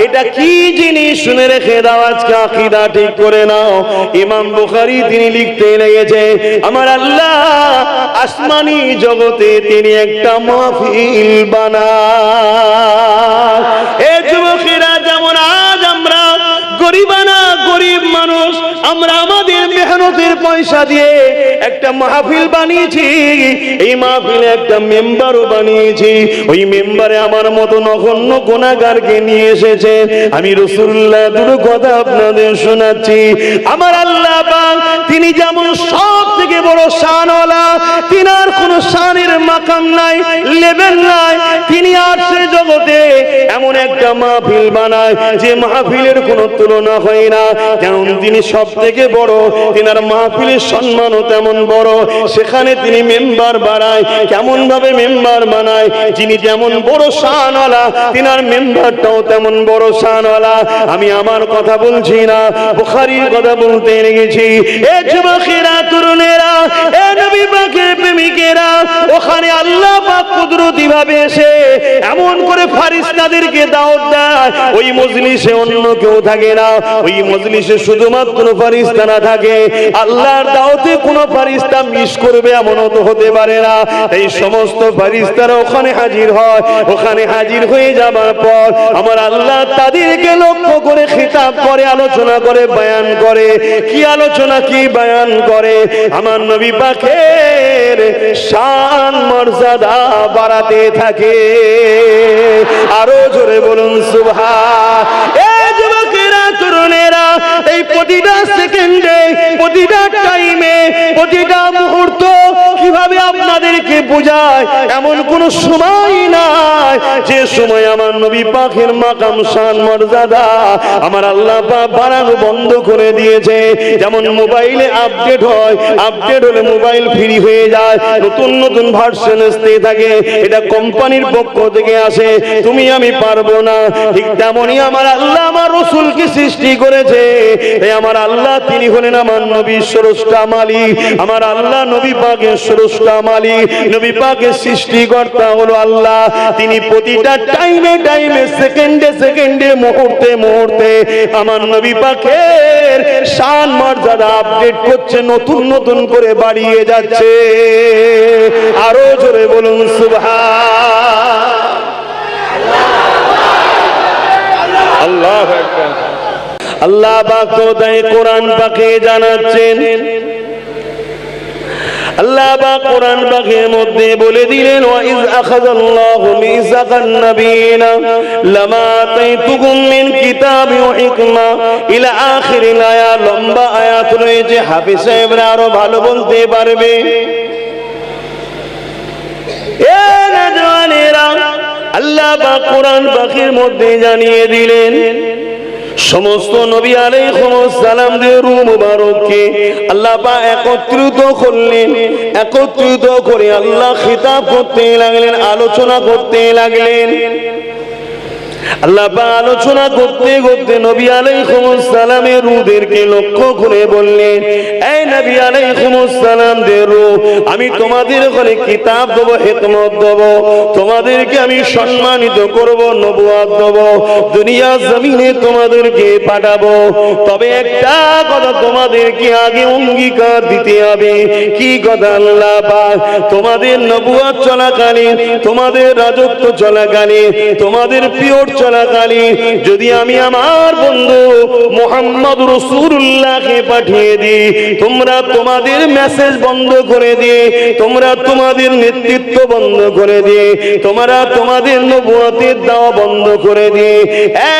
এটা কি জিনিস শুনে রেখে দাও, আজকে আকীদা ঠিক করে নাও। ইমাম বুখারী তিনি লিখতে লেগেছে, আমার আল্লাহ আসমানি জগতে তিনি একটা মাহফিল বানায়। এ যুবকেরা, যেমন আজ আমরা গরিব মানুষ, আমরা আমাদের মেহনতের পয়সা দিয়ে একটা মাহফিল বানিয়েছি, এই মাহফিলে একটা মেম্বারও বানিয়েছি। ওই মেম্বারে আমার মতো নগণ্য গুনাহগারকে নিয়ে এসেছে। আমি রাসূলুল্লাহ দুটো কথা আপনাদের শোনাচ্ছি। আমার আল্লাহ পাক তিনি যেমন সব থেকে বড় শানওয়ালা, তিনার কোনো শানের মাকাম নাই, লেভেল নাই। তিনি আরশের জগতে এমন একটা মাহফিল বানায় যে মাহফিলের কোনো তুলনা হয় না। যেমন তিনি সব থেকে বড়, তিনার মাহফিলের সম্মানও তেমন বড়। সেখানে তিনি মেম্বার বানায়, কেমন ভাবে মেম্বার বানায়, যিনি যেমন বড় শানওয়ালা, তিনার মেম্বারটাও তেমন বড় শানওয়ালা। আমি আমার কথা বলছি না, বুখারীর কথা বলতে লেগেছি। এ যুবকেরা, তরুণেরা, এ নবী পাকের প্রেমিকেরা, ওখানে আল্লাহ পাক কুদরতি ভাবে এসে এমন করে ফারিস্তাদেরকে দাওয়াত দেয়, ওই মজলিসে অন্য কেউ থাকে না। ওই মজলিসে শুধুমাত্র ফারিস্তা না থাকে। আল্লাহর দাওয়াতে কোনো ফারিস্তা মিস করবে এমনও তো হতে পারে না। এই সমস্ত ফারিস্তারা ওখানে হাজির হয়। ওখানে হাজির হয়ে যাবার পর আমার আল্লাহ তাদেরকে লক্ষ্য করে খিতাব করে, আলোচনা করে, বয়ান করে। কি আলোচনা, কি বয়ান করে? আমার নবী পাকের শান মর্যাদা বাড়াতে থাকে। আরো জোরে বলুন সুবহান। এই যুবকেরা, তরুণেরা, এই প্রতিটা সেকেন্ডে, প্রতিটা টাইমে, প্রতিটা মুহূর্ত কিভাবে আপনাদেরকে বোঝায়, এমন কোন সময় নাই যে সময় আমার নবী পাকের মাকাম শান মর্যাদা আমার আল্লাহ পাক বাড়ানো বন্ধ করে দিয়েছে। যেমন মোবাইলে আপডেট হয়, আপডেট হলে মোবাইল ফ্রি হয়ে যায়, নতুন নতুন ভার্সন আসতে থাকে। এটা কোম্পানির পক্ষ থেকে আসে, তুমি আমি পারবো না। ঠিক তেমনই আমার আল্লাহ আমার রাসূলকে সৃষ্টি করেছে। এই আমার আল্লাহ তিনি হলেন আমার নবীর স্রষ্টা মালিক। আমার আল্লাহ নবী পাকের স্রষ্টা মালিক, নবী পাকের সৃষ্টিকর্তা হলো আল্লাহ। তিনি প্রতিটা টাইমে টাইমে, সেকেন্ডে সেকেন্ডে, মুহূর্তে মুহূর্তে আমার নবী পাকের শান মর্যাদা আপডেট করছে, নতুন নতুন করে বাড়িয়ে যাচ্ছে। আরো জোরে বলুন সুবহান। আল্লাহু আকবার। আল্লাহ পাক তো তাই কোরআন পাকে জানাচ্ছেন, আল্লাহ পাক কোরআন পাকের মধ্যে বলে দিলেন, ওয়া ইয আখাযাল্লাহু মিসাকান নাবিয়িনা লামা আতাইতুকুম মিন কিতাবি ওয়া হিকমা ইলা আখিরিল আয়াত। লম্বা আয়াত রয়েছে, হাফেজ সাহেবরা আরো ভালো বলতে পারবে। এ নওজওয়ানেরা, আল্লাহ পাক কোরআন পাকের মধ্যে জানিয়ে দিলেন সমস্ত নবী আলাইহিস সালামদের রূহ মুবারককে আল্লাহ পাক একত্রিত করলেন। একত্রিত করে আল্লাহ খিতাব করতে লাগলেন, আলোচনা করতে লাগলেন। আল্লাহ পাক আলোচনা করতে করতে নবী আলাইহিস সালামের রূহদেরকে লক্ষ্য করে বললেন, এই নবী আলাইহিস সালামদের রূহ, আমি তোমাদের ঘরে কিতাব দেব, হিকমত দেব, তোমাদেরকে আমি সম্মানিত করব, নবুয়ত দেব, দুনিয়া জমিনে তোমাদেরকে পাঠাবো। তবে একটা কথা তোমাদেরকে আগে অঙ্গীকার দিতে হবে। কি কথা? আল্লাহ পাক তোমাদের নবুয়ত চলাকালীন, তোমাদের রাজত্ব চলাকালীন, তোমাদের পিরিয়ড চলাকালীন যদি আমি আমার বন্ধু মুহাম্মদ রাসূলুল্লাহকে পাঠিয়ে দিই, তোমরা তোমাদের মেসেজ বন্ধ করে দিয়ে, তোমরা তোমাদের নেতৃত্ব বন্ধ করে দিয়ে, তোমরা তোমাদের নবুয়তের দাওয়া বন্ধ করে দিয়ে,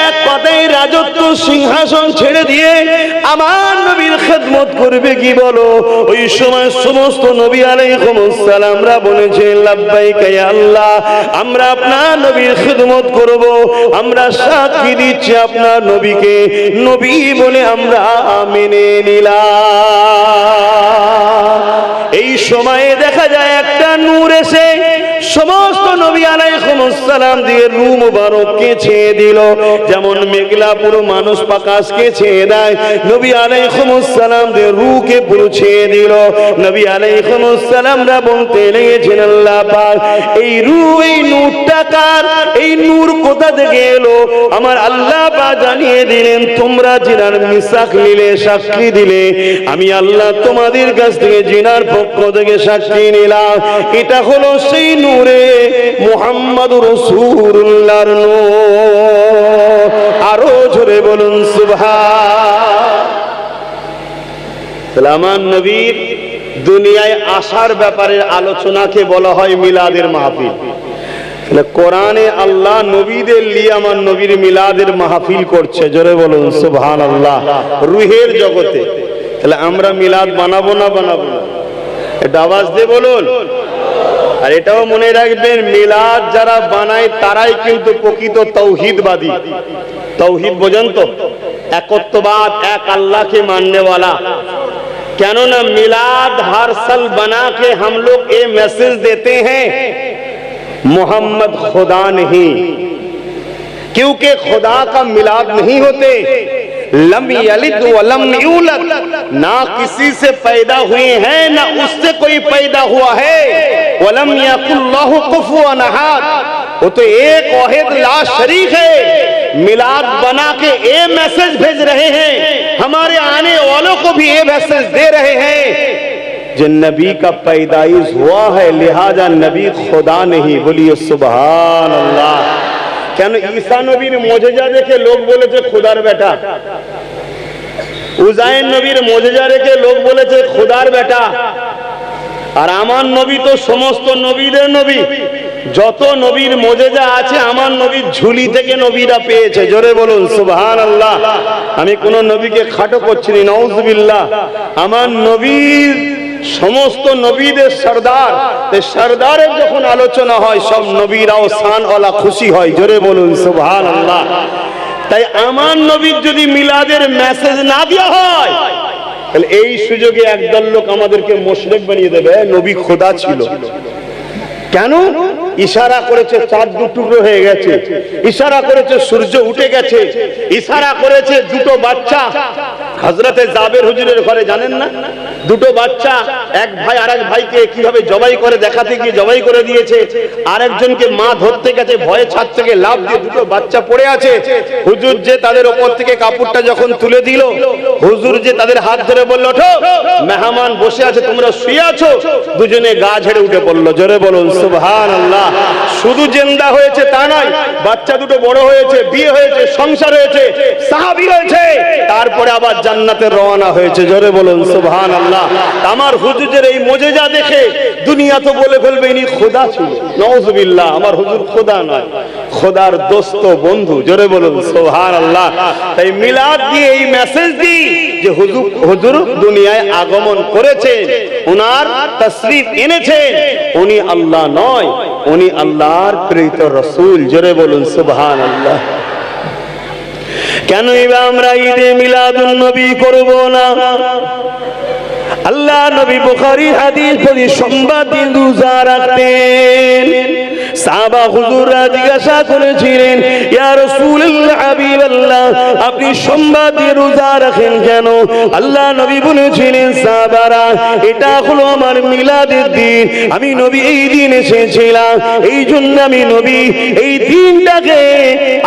এক কথায় রাজত্ব সিংহাসন ছেড়ে দিয়ে আমার নবীর খেদমত করবে, কি বলো? ওই সময় সমস্ত নবী আলাইহিস সালামরা বলেছে, লাব্বাইকা ইয়া আল্লাহ, আমরা আপনার নবীর খেদমত করব, আমরা সাক্ষী দিচ্ছি আপনার নবীকে নবী বলে আমরা মেনে নিলাম। এই সময়ে দেখা যায় একটা নূর এসে সমস্ত নবী আলাইহিস সালাম দিয়ে রূহ মুবারককে ছেয়ে দিল। যেমন মেঘলা পুরো মানুষ আকাশকে ছেয়ে দেয়, নবী আলাইহিস সালাম দিয়ে রূহকে পুরো ছেয়ে দিল। নবী আলাইহিস সালামরা বলতে লেগেছেন, আল্লাহ পাক এই রূহ, এই নূরটা কার, এই নূর কোথা থেকে এলো? আমার আল্লাহ পাক জানিয়ে দিলেন, তোমরা জিনার মিসাক নিলে, সাক্ষী দিলে, আমি আল্লাহ তোমাদের কাছ থেকে জিনার পক্ষ থেকে সাক্ষী নিলাম। এটা হলো সেই নূরে মুহাম্মদুর রাসূলুল্লাহর নূর। আরো জোরে বলুন সুবহান। আমার নবীর দুনিয়ায় আসার ব্যাপারে আলোচনাকে বলা হয় মিলাদের মাহফিল। কোরআনে আল্লাহ নবীদের নিয়ে আমার নবীর মিলাদের মাহফিল করছে। জোরে বলুন সুবহানাল্লাহ। রুহের জগতে তাহলে আমরা মিলাদ বানাবো না বানাবো না? এটা আওয়াজ দিয়ে বলুন। আর এটাও মনে রাখবেন, মিলাদ যারা বানায় তারাই কিন্তু প্রকৃত তৌহিদবাদী। তৌহিদ বোঝেন তো? একত্ববাদ, এক আল্লাহকে मानने वाला। কেননা मिलाद हर साल बना के हम लोग ये मैसेज देते हैं, मोहम्मद खुदा नहीं, क्योंकि खुदा का मिलाद नहीं होते। लम यलिद व लम यूलद, ना किसी से पैदा हुए हैं ना उससे कोई पैदा हुआ है। वलम यकुल्लाहु कुफुवन अहद, वो तो एक वाहिद ला शरीक है। मिलाद बना के ये मैसेज भेज रहे हैं, हमारे आने वालों को भी ये मैसेज दे रहे हैं जो नबी का पैदाइश हुआ है, लिहाजा नबी खुदा नहीं। बोलिए सुभान अल्लाह। কেন ঈসা নবীর মুজিজা দেখে লোক বলেছে খোদার বেটা, উজাইর নবীর মুজিজা দেখে লোক বলেছে খোদার বেটা। আর আমার নবী তো সমস্ত নবীদের নবী। যত নবীর মুজিজা আছে আমার নবীর ঝুলি থেকে নবীরা পেয়েছে। জোরে বলুন সুবহানাল্লাহ। আমি কোন নবীকে খাটো করছি না, নাউজুবিল্লাহ। আমার নবীর সমস্ত নবীদের সরদার, সরদারের যখন আলোচনা হয় সব নবীরাও শানওয়ালা খুশি হয়। জোরে বলুন সুবহানাল্লাহ। তাই আমার নবীর যদি মিলাদের মেসেজ না দেওয়া হয়, তাহলে এই সুযোগে একদল লোক আমাদেরকে মুশরিক বানিয়ে দেবে, নবী খোদা ছিল। কেন? ইশারা করেছে চাঁদ দু টুকরো হয়ে গেছে, ইশারা করেছে সূর্য উঠে গেছে, ইশারা করেছে দুটো বাচ্চা হযরতে জাবের হুজুরের ঘরে, জানেন না? দুটো বাচ্চা, এক ভাই আরেক ভাইকে কিভাবে জবাই করে দেখাতে গিয়ে জবাই করে দিয়েছে। আরেকজনকে মা ধরতে গেছে, ভয়ে ছাদ থেকে লাফ দিয়ে দুটো বাচ্চা পড়ে আছে। হুজুর যে তাদের উপর থেকে কাপড়টা যখন তুলে দিল, হুজুর যে তাদের হাত ধরে বলল, ওঠো, মেহমান বসে আছে, তোমরা শুয়ে আছো। দুজনে গা ঝেড়ে উঠে পড়লো। জোরে বলুন সুবহানাল্লাহ। শুধু জিন্দা হয়েছে তা নয়, বাচ্চা দুটো বড় হয়েছে, বিয়ে হয়েছে, সংসার হয়েছে, সাহাবী হয়েছে, তারপরে আবার জান্নাতে রওনা হয়েছে। জোরে বলুন সুবহানাল্লাহ। আমার হুজুরের এই মুজিজা দেখে দুনিয়া তো বলে ফেলবে ইনি খোদা ছিল। নাউজুবিল্লাহ। আমার হুজুর খোদা নয়, খোদার দোস্ত, বন্ধু। জোরে বলুন সুবহানাল্লাহ। তাই মিলাদ দিয়ে এই মেসেজ দিই যে হুজুর দুনিয়ায় আগমন করেছেন, ওনার তাশরীফ এনেছেন। উনি আল্লাহ নয়, উনি আল্লাহর প্রেরিত রাসূল। জোরে বলুন সুবহানাল্লাহ। কেন এবার আমরা ঈদে মিলাদুন নবী করব না? আল্লাহ নবী বুখারী হাদিস পড়ি সোমবার দিন রোজা রাখতেন। সাহাবা হুজুররা জিজ্ঞাসা করেছিলেন, ইয়া রাসূলুল্লাহ, হাবিবাল্লাহ, আপনি সোমবার দিন রোজা রাখেন কেন? আল্লাহ নবী বলেছিলেন, সাহাবারা, এটা হলো আমার মিলাদের দিন। আমি নবী এই দিন এসেছিলাম, এই জন্য আমি নবী এই দিনটাকে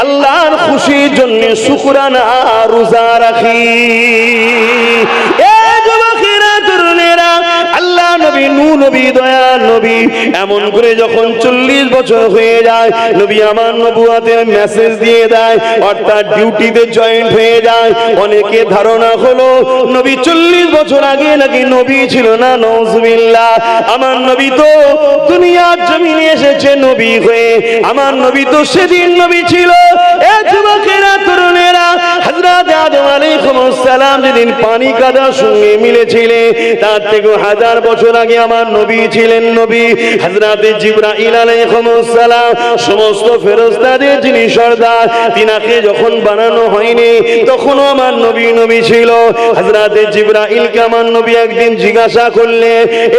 আল্লাহর খুশির জন্য শুকরানা রোজা রাখি। আল্লাহ নবী, নূর নবী, দয়ার নবী, এমন করে যখন 40 বছর হয়ে যায়, নবী আমার নবুয়তের মেসেজ দিয়ে দেয়, অর্থাৎ ডিউটিতে জয়েন্ট হয়ে যায়। অনেকে ধারণা হলো নবী 40 বছর আগে নাকি নবী ছিল না। নাউজুবিল্লাহ। আমার নবী তো দুনিয়ার জমিনে এসেছে নবী হয়ে। আমার নবী তো সেদিন নবী ছিল। এ যুবকেরা, তরুণেরা, হযরত আদম আলাইহিস সালাম যেদিন পানি কাদার সঙ্গে মিলেছিলেন, তার থেকে 1000 বছর আগে আমার নবী ছিলেন আলামিনের নবী হযরত জিবরাইল আলাইহিস সালাম সমস্ত ফেরেশতাদের যিনি সর্দার তিনাকে যখন বানানো হয়নি তখনও আমার নবী নবী ছিল। হযরত জিবরাইলকে আমার নবী একদিন জিজ্ঞাসা করলে,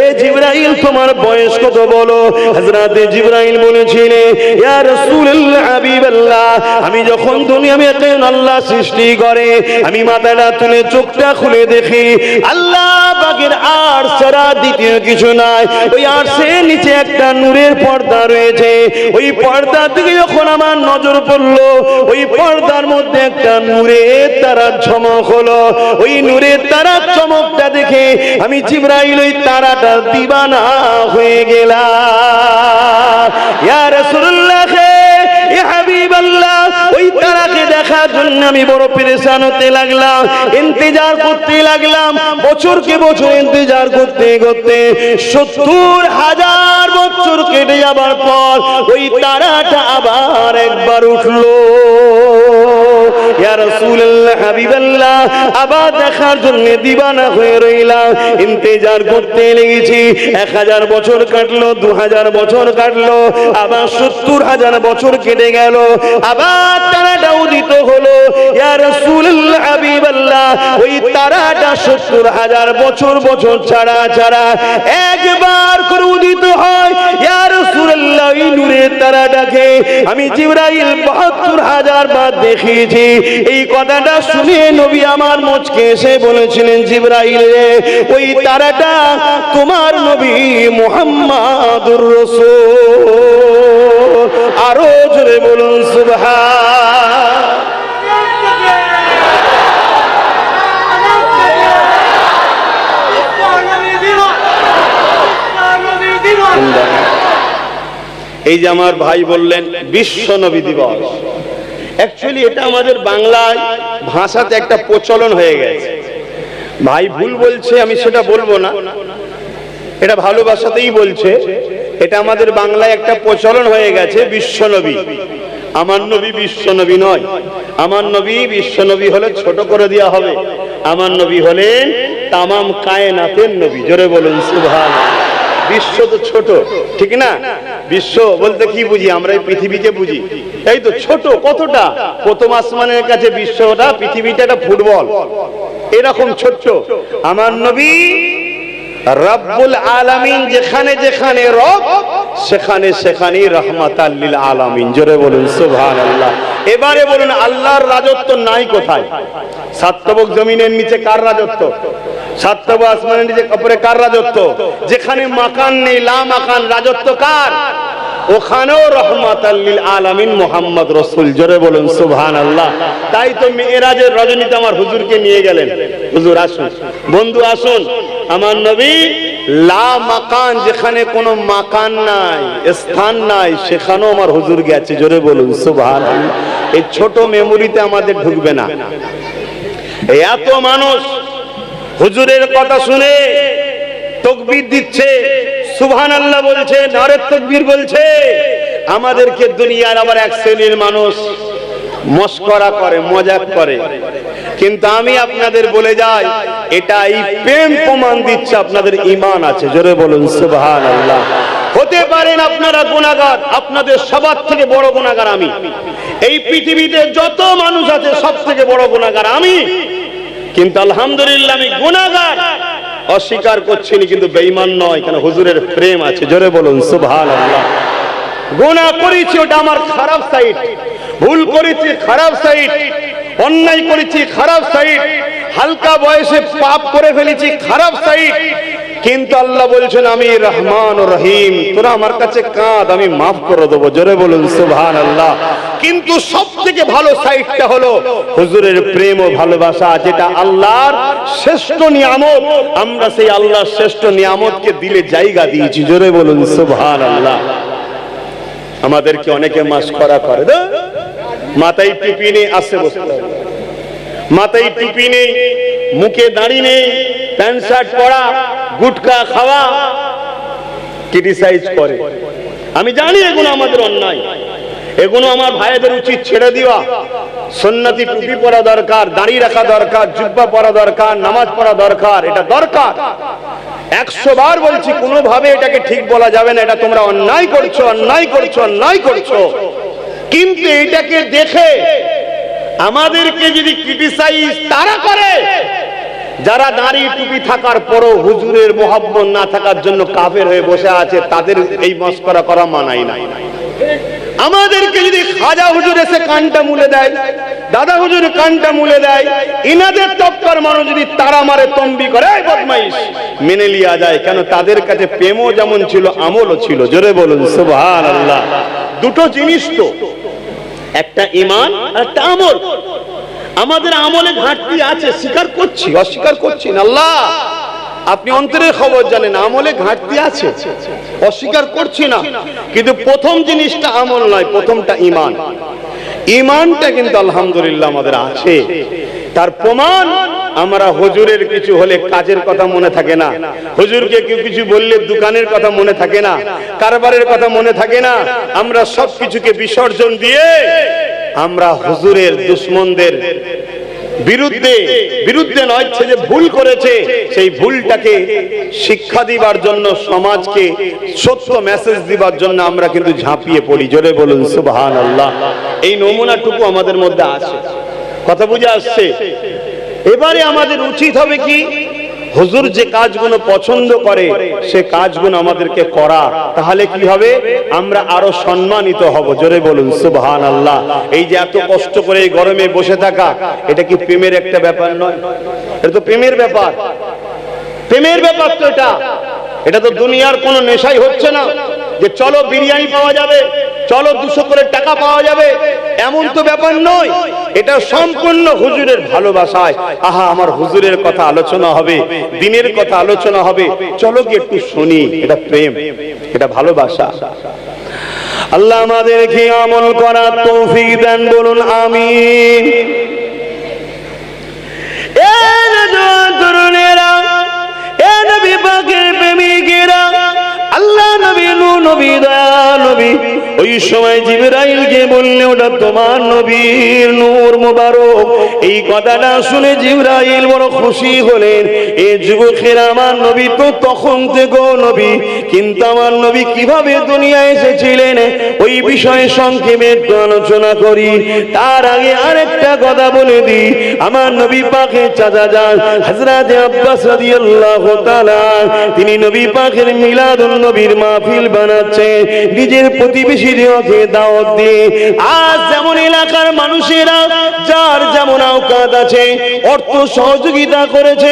এ জিবরাইল তোমার বয়স কত বলো? হযরত জিবরাইল বলেছিলেন, ইয়া রাসূলুল্লাহ হাবিবাল্লাহ, আমি যখন দুনিয়াতে আল্লাহ সৃষ্টি করে আমি মাথাটা তুলে চোখটা খুলে দেখি আল্লাহ পাকের আরশ ছাড়া দ্বিতীয় কিছু নাই। ওই আরশের নিচে একটা নূরের পর্দা রয়েছে। ওই পর্দার দিকে যখন আমার নজর পড়লো, ওই পর্দার মধ্যে একটা নূরের তারা চমক হলো। ওই নূরের তারার চমকটা দেখে আমি জিবরাইল ওই তারাটা দিবানা হয়ে গেলাম। ইয়া রাসূলুল্লাহ, ইয়া হাবিবাল্লাহ, ওই তারাকে দেখার জন্য আমি বড় পেরেশান হতে লাগলাম, ইন্তজার করতে লাগলাম। বছরকে বছর ইন্তজার করতে করতে ৭০,০০০ বছর কেটে যাবার পর ওই তারাটা আবার একবার উঠলো। ইয়া রাসূলুল্লাহ হাবিবাল্লাহ, আবার দেখার জন্য দিবানা হয়ে রইলাম, ইন্তজার করতে লেগেছি। ১০০০ বছর কাটলো, ২০০০ বছর কাটলো, আবার ৭০,০০০ বছর কেটে গেল, আবার তারাটা উদিত হলো। ইয়া রাসূলুল্লাহ হাবিবাল্লাহ, ওই তারাটা ৭০,০০০ বছর বছর ছাড়া ছাড়া একবার করে উদিত হয়। ইয়া রাসূলুল্লাহ, এই নূরের তারাটাকে আমি জিবরাইল ৭২,০০০ বার দেখিয়েছি। এই কথাটা শুনে নবী আমার মুচকে এসে বলেছিলেন, জিবরাইল রে, ওই তারাটা তোমার নবী মুহাম্মাদুর রাসূল। আরো জোরে বলুন সুবহান। এই যে আমার ভাই বললেন বিশ্ব নবী দিবস, অ্যাকচুয়ালি এটা আমাদের বাংলায় ভাষাতে একটা প্রচলন হয়ে গেছে। ভাই ভুল বলছে, আমি সেটা বলবো না, এটা ভালোবাসাতেই বলছে। এটা আমাদের বাংলায় একটা প্রচলন হয়ে গেছে বিশ্ব নবী। আমার নবী বিশ্ব নবী নয়। আমার নবী বিশ্ব নবী হলে ছোট করে দেওয়া হবে। আমার নবী হলেন তামাম কায়নাতের নবী। জোরে বলুন সুবহানাল্লাহ। বিশ্ব তো ছোট, ঠিক না? বিশ্ব বলতে কি বুঝি আমরা? এই পৃথিবীকে বুঝি, এই তো ছোট। কতটা? প্রথম আসমানের কাছে বিশ্বটা, পৃথিবীটা একটা ফুটবল, এরকম ছোট্ট। আমার নবী রব্বুল আলামিন, যেখানে যেখানে রব সেখানে সেখানে রাহমাতাল লিল আলামিন। জোরে বলুন সুবহানাল্লাহ। এবারে বলুন আল্লাহর রাজত্ব নাই কোথায়? সাতবক জমিনের নিচে কার রাজত্ব? সাতবক আসমানের নিচে কবরে কার রাজত্ব? যেখানে মাকান নেই, লা মাকান, রাজত্ব কার? ওখানেও রাহমাতাল লিল আলামিন মুহাম্মদ রাসূল। জোরে বলুন সুবহানাল্লাহ। তাই তো মেরাজের রজনীতে আমার হুজুরকে নিয়ে গেলেন। হুজুর আসুন, বন্ধু আসুন, আমার নবী লা মাকান, যেখানে কোনো মাকান নাই, স্থান নাই, সেখানেও আমার হুজুর গেছে। জোরে বলুন সুবহানাল্লাহ। এই ছোট মেমোরিতে আমাদের ঢুকবে না। এত মানুষ হুজুরের কথা শুনে তাকবীর দিচ্ছে, সুবহানাল্লাহ বলছে, নারে তাকবীর বলছে। আমাদেরকে দুনিয়ার আবার এক শ্রেণীর মানুষ মস্করা করে, মজাক করে। কিন্তু আমি আপনাদের বলে যাই, এটা এই প্রেম প্রমাণ দিচ্ছে আপনাদের ঈমান আছে। জোরে বলুন সুবহানাল্লাহ। হতে পারেন আপনারা গুনাহগার, আপনাদের সবার থেকে বড় গুনাহগার আমি। এই পৃথিবীতে যত মানুষ আছে সব থেকে বড় গুনাহগার আমি। কিন্তু আলহামদুলিল্লাহ আমি গুনাহগার, অস্বীকার করছি না, কিন্তু বেঈমান নয়, কারণ হুজুরের প্রেম আছে। জোরে বলুন সুবহানাল্লাহ। গুনাহ করেছি, ওটা আমার খারাপ সাইড। ভুল করেছি, খারাপ সাইড। অন্যায় করেছি, খারাপ সাইড। হালকা বয়সে পাপ করে ফেলেছি, খারাপ সাইড। কিন্তু আল্লাহ বলছেন আমি রহমান ও রহিম, তোরা আমার কাছে কাঁদ, আমি মাফ করে দেবো। জোরে বলুন সুবহানাল্লাহ। কিন্তু সব থেকে ভালো সাইডটা হলো হুজুরের প্রেম ও ভালোবাসা, যেটা আল্লাহর শ্রেষ্ঠ নিয়ামত। আমরা সেই আল্লাহর শ্রেষ্ঠ নিয়ামতকে দিলে জায়গা দিয়েছি। জোরে বলুন সুবহানাল্লাহ। আমাদেরকে অনেকে মাসখরা করে, মাথায় টুপি নেই, আসে বসতে হবে, মাথায় টুপি নেই, মুখে দাড়ি নেই, প্যান্ট শার্ট পরা, গুটকা খাওয়া, ক্রিটিসাইজ করে। আমি জানি এগুলো আমাদের অন্যায়, এগুলো আমার ভাইদের উচিত ছেড়ে দেওয়া। সুন্নতি টুপি পরা দরকার, দাড়ি রাখা দরকার, জুব্বা পরা দরকার, নামাজ পড়া দরকার, এটা দরকার। 100 বার বলছি, কোনোভাবে এটাকে ঠিক বলা যাবে না। এটা তোমরা অন্যায় করছো, অন্যায় করছো, অন্যায় করছো। কিন্তু এটাকে দেখে আমাদেরকে যদি ক্রিটিসাইজ তারা করে যারা দাড়ি টুপি থাকার পরও হুজুরের মোহাব্বত না থাকার জন্য কাফের হয়ে বসে আছে, তাদের এই মস্করা করা মানাই নাই। আমাদেরকে যদি খাজা হুজুর এসে কানটা মুলে দেয়, দাদা হুজুর কানটা মুলে দেয়, ইনাদের তক্কর মানুষ যদি তারা মারে, তম্বি করে, এই বদমাইশ, মেনে লিয়া যায়। কেন? তাদের কাছে প্রেমও যেমন ছিল, আমলও ছিল। জোরে বলুন সুবহানাল্লাহ। দুটো জিনিস তো, একটা ঈমান আর একটা আমল। আমাদের আমলে ঘাটতি আছে, স্বীকার করছি, অস্বীকার করছি না। আল্লাহ আপনি অন্তরের খবর জানেন, আমলে ঘাটতি আছে, অস্বীকার করছি না। কিন্তু প্রথম জিনিসটা আমল নয়, প্রথমটা ঈমান। ঈমানটা কিন্তু আলহামদুলিল্লাহ আমাদের আছে। তার প্রমাণ, আমরা হুজুরের কিছু হলে কাজের কথা মনে থাকে না, হুজুরকে কেউ কিছু বললে দোকানের কথা মনে থাকে না, কারবারের কথা মনে থাকে না। আমরা সব কিছুকে বিসর্জন দিয়ে আমরা হুজুরের দুশমনদের বিরুদ্ধে নয়, সে যে ভুল করেছে সেই ভুলটাকে শিক্ষা দিবার জন্য, সমাজকে সত্য মেসেজ দিবার জন্য আমরা কিন্তু ঝাঁপিয়ে পড়ি। জোরে বলুন সুবহানাল্লাহ। এই নমুনাটুকু আমাদের মধ্যে আছে। কথা বুঝে আসছে? এবারে আমাদের উচিত হবে কি, হুজুর যে কাজগুলো পছন্দ করে সে কাজগুলো আমাদেরকে করা। তাহলে কি হবে? আমরা আরো সম্মানিত হব। জোরে বলুন সুবহানাল্লাহ। এই যে এত কষ্ট করে এই গরমে বসে থাকা, এটা কি প্রেমের একটা ব্যাপার নয়? এটা তো প্রেমের ব্যাপার, প্রেমের ব্যাপার তো এটা। এটা তো দুনিয়ার কোনো নেশাই হচ্ছে না যে চলো বিরিয়ানি পাওয়া যাবে, চলো 200 করে টাকা পাওয়া যাবে, এমন তো ব্যাপার নয়। এটা সম্পূর্ণ হুজুরের ভালোবাসায়। আহা, আমার হুজুরের কথা আলোচনা হবে, দিনের কথা আলোচনা হবে, চলো কি একটু শুনি। এটা প্রেম, এটা ভালোবাসা। আল্লাহ আমাদেরকে আমল করার তৌফিক দেন, বলুন আমিন। এর তরুণেরা, এ নবী পাকের প্রেমিকেরা, আল্লাহ নবী, নূর নবী, দয়াল নবী ওই সময় জিবরাইলকে বললে, ওটা তোমার নবীর নূর মোবারক। এই কথাটা শুনে জিবরাইল বড় খুশি হলেন। এ যুবকেরা, আমার নবী তো তখন থেকেও নবী, কিন্তু আমার নবী কিভাবে দুনিয়ায় এসেছিলেন ওই বিষয়ে সংক্ষেপে একটু আলোচনা করি। তার আগে আরেকটা কথা বলে দিই, আমার নবী পাকের চাচা যান হযরত আব্বাস রাদিয়াল্লাহু তাআলা, তিনি নবী পাকের মিলাদুন নবীর মাহফিল বানাচ্ছে, নিজের প্রতিবেশীদেরকে দাওয়াত দিয়ে। আজ যেমন এলাকার মানুষেরা যার যেমন আওকাত আছে অর্থ সহযোগিতা করেছে,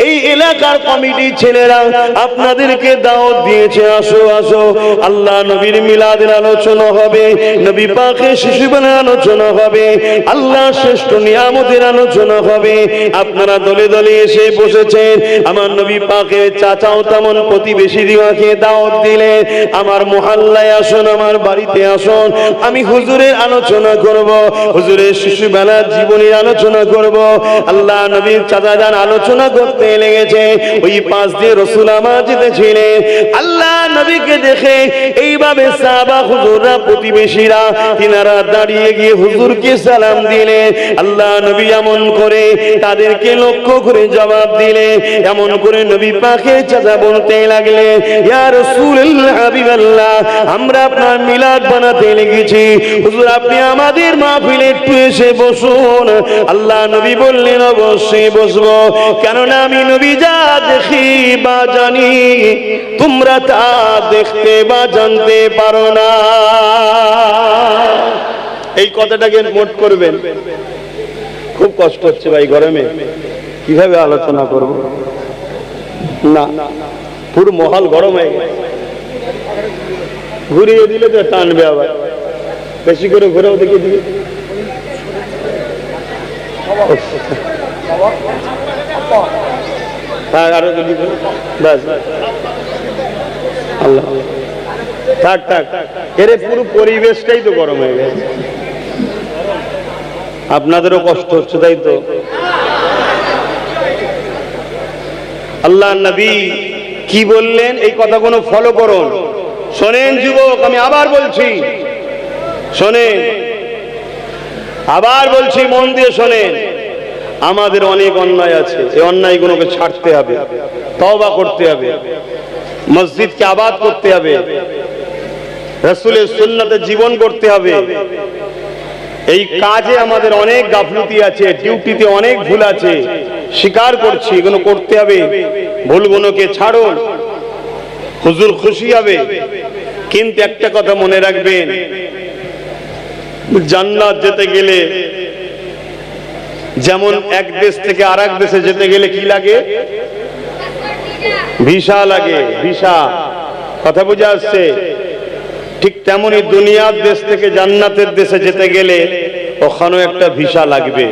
এই এলাকার কমিটির ছেলেরা আপনাদেরকে দাওয়াত দিয়েছে, আসো আসো, আল্লাহ নবীর মিলাদের আলোচনা হবে, নবী পাকের শিশুবেলার আলোচনা হবে, আল্লাহ শ্রেষ্ঠ নিয়ামতের আলোচনা হবে। আপনারা দলে দলে এসে বসেছেন। আমার নবী পাকের চাচাও তেমন প্রতিবেশী দিওয়াকে দাওয়াত দিলে, আমার মহল্লায় আসুন, আমার বাড়িতে আসুন, আমি হুজুরের আলোচনা করব, হুজুরের শিশুবেলার জীবনের আলোচনা করব। আল্লাহ নবীর চাচা যান আলোচনা করতে লেগেছে, ওই পাশ দিয়ে রাসূল আমার যেতেছিলেন। আল্লাহ নবীকে দেখে এইভাবে সাহাবা হুজুররা, প্রতিবেশীরা, তিনারা দাঁড়িয়ে গিয়ে হুজুরকে সালাম দিলেন। আল্লাহ নবী এমন করে তাদেরকে লক্ষ্য করে জবাব দিলেন, এমন করে নবী পাকের চাচা বলতে লাগলেন, ইয়া রাসূলুল্লাহ, হাবিবাল্লাহ, আমরা আপনার মিলাদ বানাতে লেগেছি, হুজুর আপনি আমাদের মাহফিলে একটু এসে বসুন। আল্লাহ নবী বললেন, অবশ্যই বসবো, কেননা আমি নবী যা দেখি বা জানি তোমরা তা দেখতে বা জানতে পারো না। এই কথাটাকে নোট করবেন। খুব কষ্ট হচ্ছে ভাই গরমে, কিভাবে আলোচনা করব? না, পুরো মহল গরম হয়ে গেছে। ঘুরিয়ে দিলে তো টানবে, আবার বেশি করে ঘুরেও দেখিয়ে দিবে। আরো যদি ব্যাস, আল্লাহ থাক থাক, এর পুরো পরিবেশটাই তো গরম হয়ে গেছে। আপনাদেরও কষ্ট হচ্ছে, তাই তো? আল্লাহ নবী কি বললেন এই কথাগুলো ফলো করুন। শোনেন যুবক, আমি আবার বলছি, শোনেন, আবার বলছি, মন দিয়ে শোনেন। আমাদের অনেক অন্যায় আছে, এই অন্যায়গুলোকে ছাড়তে হবে, তওবা করতে হবে, মসজিদকে আবাদ করতে হবে, রাসূলের সুন্নাতে জীবন করতে হবে। এই কাজে আমাদের অনেক গাফলতি আছে, ডিউটিতে অনেক ভুল আছে, স্বীকার করছি, এগুলো করতে হবে। ভুলগুলোকে ছাড়ুন, হুজুর খুশি হবে। কিন্তু একটা কথা মনে রাখবেন, জান্নাত যেতে গেলে যেমন এক দেশ থেকে আরেক দেশে যেতে গেলে কি লাগে? ভিসা লাগে, ভিসা। কথা বুঝে আসছে? ঠিক তেমনি দুনিয়ার দেশ থেকে জান্নাতের দেশে যেতে গেলে ওখানেও একটা ভিসা লাগবে।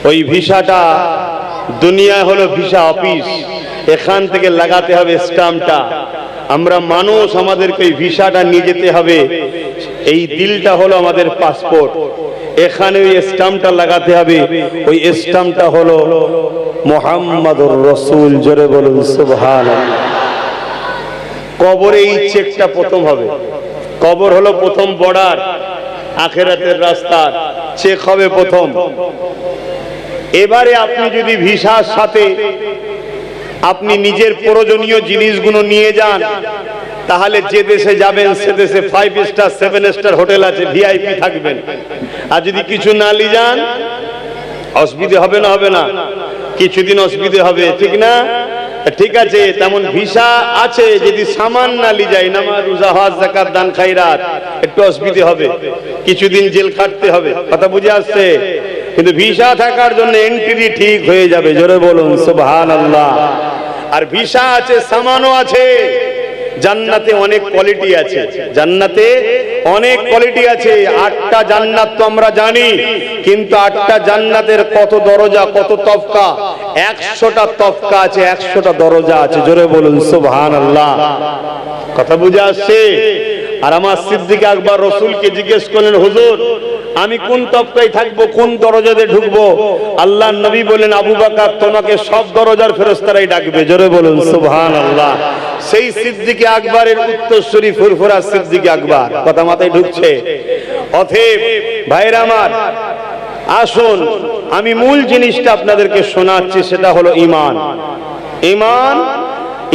ওই ভিসাটা, দুনিয়া হলো ভিসা অফিস, এখান থেকে লাগাতে হবে স্ট্যাম্পটা। আমরা মানুষ, আমাদেরকে ওই ভিসাটা নিয়ে যেতে হবে। এই দিলটা হলো আমাদের পাসপোর্ট, এখানে ওই স্ট্যাম্পটা লাগাতে হবে। ওই স্ট্যাম্পটা হলো মুহাম্মাদুর রাসূল। জোরে বলুন সুবহানাল্লাহ। কবরে এই চেকটা প্রথম হবে। কবর হলো প্রথম বর্ডার, আখিরাতের রাস্তা, চেক হবে প্রথম। এবারে আপনি যদি ভিসার সাথে আপনি নিজের প্রয়োজনীয় জিনিসগুলো নিয়ে যান, তাহলে যে দেশে যাবেন সে দেশে 5 স্টার 7 স্টার হোটেল আছে, ভিআইপি থাকবেন। আর যদি কিছু না নিয়ে যান, অসুবিধা হবে না? হবে না? কিছুদিন অসুবিধা হবে, ঠিক না? ঠিক আছে, তেমন ভিসা আছে, যদি সামান না নিয়ে যায়, নামাজ রোজা হজ যাকাত দান খায়রাত, একটু অসুবিধা হবে, কিছুদিন জেল খাটতে হবে। কথা বুঝে আসছে? কিন্তু ভিসা থাকার জন্য এন্ট্রি ঠিক হয়ে যাবে। জোরে বলুন সুবহানাল্লাহ। আর ভিসা আছে, সামানও আছে। জান্নাতে অনেক কোয়ালিটি আছে, জান্নাতে অনেক কোয়ালিটি আছে। 8টা জান্নাত তো আমরা জানি, কিন্তু 8টা জান্নাতের কত দরজা, কত তফকা? 100টা তফকা আছে, 100টা দরজা আছে। জোরে বলুন সুবহানাল্লাহ। কথা বুঝে আসছে? আর আমার সিদ্দিক আকবর রাসূলকে জিজ্ঞেস করলেন, হুজুর আমি কোন তফকায় থাকবো, কোন দরজাতে ঢুকবো? আল্লাহর নবী বলেন, আবু বকর তোমাকে সব দরজার ফেরেশতারাই ডাকবে। জোরে বলুন সুবহানাল্লাহ। সেই সিদ্দিক আকবরের উত্তরসূরি ফুরফুরা সিদ্দিক আকবর। কথা মাথায় ঢুকছে? অতএব ভাইরা আমার, আসুন আমি মূল জিনিসটা আপনাদেরকে শোনাচ্ছি, সেটা হলো ঈমান। ঈমান,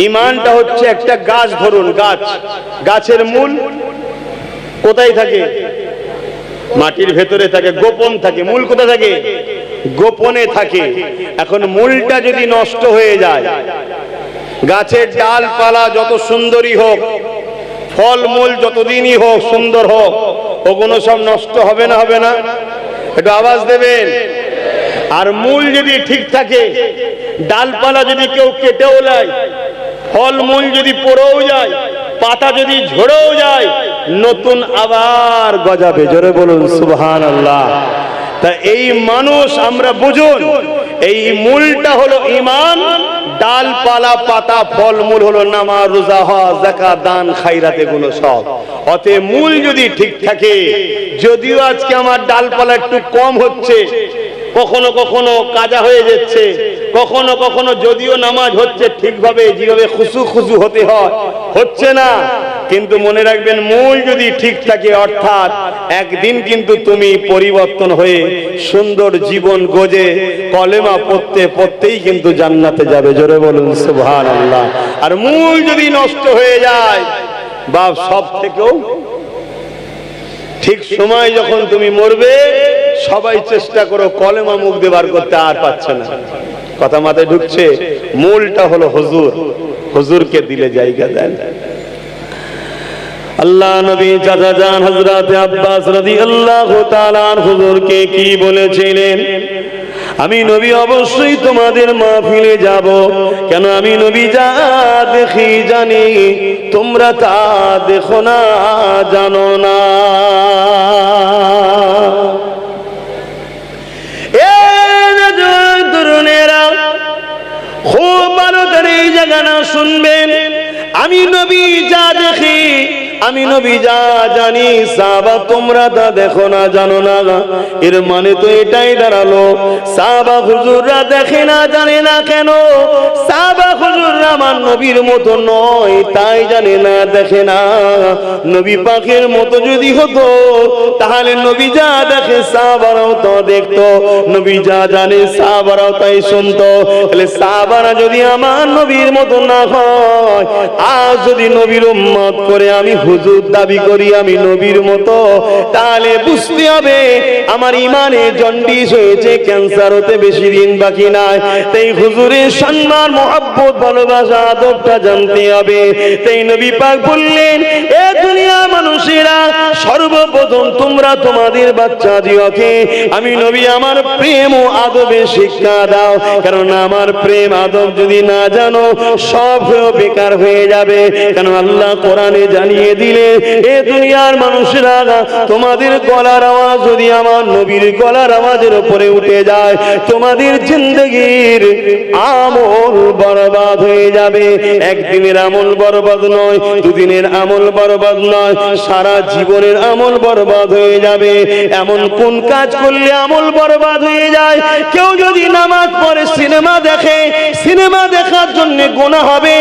ঈমানটা হচ্ছে একটা গাছ। ধরুন গাছ, গাছের মূল কোথায় থাকে? মাটির ভেতরে থাকে, গোপন থাকে। মূল কোথায় থাকে? গোপনে থাকে। এখন মূলটা যদি নষ্ট হয়ে যায়, গাছের ডালপালা যত সুন্দরই হোক, ফল মূল যতদিনই হোক, সুন্দর হোক, ওগুলো সব নষ্ট হবে না? হবে না? একটু আওয়াজ দেবেন। আর মূল যদি ঠিক থাকে, ডালপালা যদি কেউ কেটেও যায়, ফল মূল যদি পড়েও যায়, পাতা যদি ঝরেও যায়, নতুন আবার গজাবে। জোরে বলুন সুবহানাল্লাহ। তা এই মানুষ আমরা বুঝুন, এই মূলটা হলো ঈমান, ডালপালা পাতা ফল মূল হলো নামাজ রোজা হজ যাকাত দান খায়রাত, এগুলো সব। অতএব মূল যদি ঠিক থাকে, যদিও আজকে আমার ডালপালা একটু কম হচ্ছে, কখনো কখনো কাজা হয়ে যাচ্ছে, কখনো কখনো যদিও নামাজ হচ্ছে ঠিকভাবে, যেভাবে খুশু খুশু হতে হয়, হচ্ছে না, কিন্তু মনে রাখবেন মূল যদি ঠিক থাকে, অর্থাৎ একদিন কিন্তু তুমি পরিবর্তন হয়ে সুন্দর জীবন গজে কলেমা পড়তে পড়তেই কিন্তু জান্নাতে যাবে। জোরে বলুন সুবহানাল্লাহ। আর মূল যদি নষ্ট হয়ে যায়, বাপ সব থেকেও ঠিক সময় যখন তুমি মরবে, সবাই চেষ্টা করো কলেমা মুখ দিয়ে বার করতে, আর পাচ্ছে না। কথা মাথায় ঢুকছে? মূলটা হলো হুজুর, হুজুরকে দিলে জায়গা দেন। আল্লাহ নবী চাচা জান হযরত আব্বাস রাদিয়াল্লাহু তাআলা হুজুরকে কি বলেছিলেন? আমি নবী অবশ্যই তোমাদের মাহফিলে যাব, কেন আমি নবী যা দেখি জানি, তোমরা তা দেখো না, জানো না। খুব ভালো করে এই জায়গাটা শুনবেন। আমি নবী যা দেখি, আমি নবী যা জানি, সাহাবা তোমরা তা দেখো না, জানো না। এর মানে তো এটাই দাঁড়ালো, সাহাবা হুজুররা দেখে না, জানে না কেন? সাহাবা হুজুররা আমার নবীর মতো নয়, তাই জানে না, দেখে না। নবী পাকের মতো যদি হতো তাহলে নবী যা দেখে সাহাবারাও তো দেখতো, নবী যা জানে সাহাবারাও তাই শুনতো। তাহলে সাহাবারা যদি আমার নবীর মতো না হয়, আজ যদি নবীর উম্মত করে আমি হুজুর দাবি করি আমি নবীর মতো, তাহলে বুঝতে হবে আমার ইমানে জন্ডিস হয়েছে, ক্যান্সার হতে বেশি দিন বাকি নাই। তাই হুজুরের সম্মান, মহব্বত, ভালোবাসা, আদবটা জানতে হবে। তাই নবী পাক বললেন, এ দুনিয়ার মানুষেরা, সর্বপ্রথম তোমরা তোমাদের বাচ্চাদিওকে আমি নবী আমার প্রেম ও আদবের শিক্ষা দাও, কারণ আমার প্রেম আদব যদি না জানো সব বেকার হয়ে যাবে। কারণ আল্লাহ কোরআনে জানিয়ে দিলে, এ দুনিয়ার মানুষেরা, তোমাদের গলার আওয়াজ যদি আমার নবীর গলার আওয়াজের উপরে উঠে যায়, তোমাদের জিন্দগির আমল বরবাদ হয়ে যাবে। একদিনের আমল বরবাদ নয়, দুদিনের আমল বরবাদ নয়, সারা জীবনের আমল বরবাদ হয়ে যাবে। এমন কোন কাজ করলে আমল বরবাদ হয়ে যায়? কেউ যদি নামাজ পড়ে সিনেমা দেখে, সিনেমা দেখার জন্য গুনাহ হবে,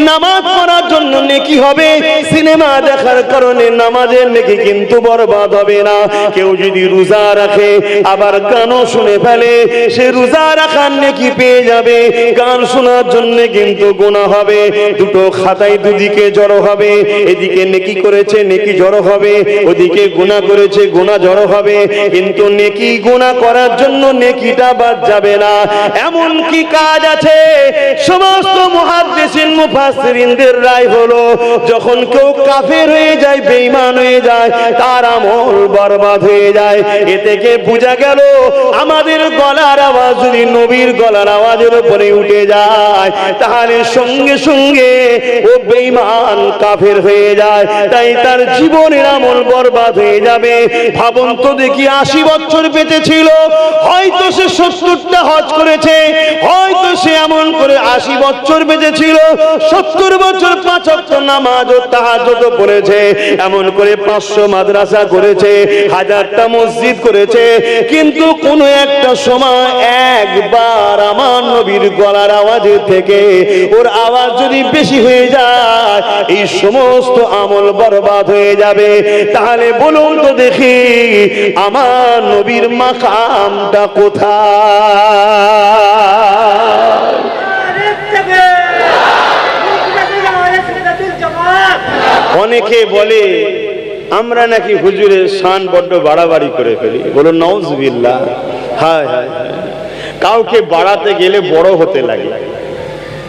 নামাজ পড়ার জন্য নেকি হবে। সিনেমা দেখার কারণে নামাজের নেকি কিন্তু বরবাদ হবে না। কেউ যদি রোজা রাখে আবার গানও শুনে ফেলে, সে রোজা রাখার নেকি পেয়ে যাবে, গান শোনার জন্য কিন্তু গুনাহ হবে। দুটো খাতায় দুদিকে জড়ো হবে, এদিকে নেকি করেছে নেকি জড়ো হবে, ওদিকে গুনাহ করেছে গুনাহ জড়ো হবে, কিন্তু নেকি গুনাহ করার জন্য নেকিটা বাদ যাবে না। এমন কি কাজ আছে? সমস্ত মুহাদ্দিসিন মুফাসসিরিনদের রায় হলো, যখন কেউ কাফের হয়ে যায়, বেঈমান হয়ে যায়, তার আমল বরবাদ হয়ে যায়। এ থেকে বোঝা গেল আমাদের গলার আওয়াজ যদি নবীর গলার আওয়াজের উপরে উঠে যায়, তাহলে সঙ্গে সঙ্গে ও বেঈমান কাফের হয়ে যায়, তাই তার জীবনের আমল বরবাদ হয়ে যাবে। ভাবুন তো দেখি, 80 বছর বেঁচে ছিল, হয়তো সে 70টা হজ করেছে, হয়তো সে এমন করে 80 বছর বেঁচে ছিল, 70 বছর 5 ওয়াক্ত নামাজ ও তাহাজ্জুদ পড়েছে, এমন করে 500 মাদ্রাসা করেছে, 1000টা মসজিদ করেছে, কিন্তু কোন একটা সময় একবার আমার নবীর গলার আওয়াজের থেকে ওর আওয়াজ যদি বেশি হয়ে যায়, এই সমস্ত আমল বরবাদ হয়ে যাবে। তাহলে বলুন তো দেখি, আমার নবীর মাকামটা কোথায়? অনেকে বলে আমরা নাকি হুজুরের শান বড্ড বাড়াবাড়ি করে ফেলি, বলো নাউজুবিল্লাহ। হায় হায়, কাউকে বাড়াতে গেলে বড় হতে লাগে,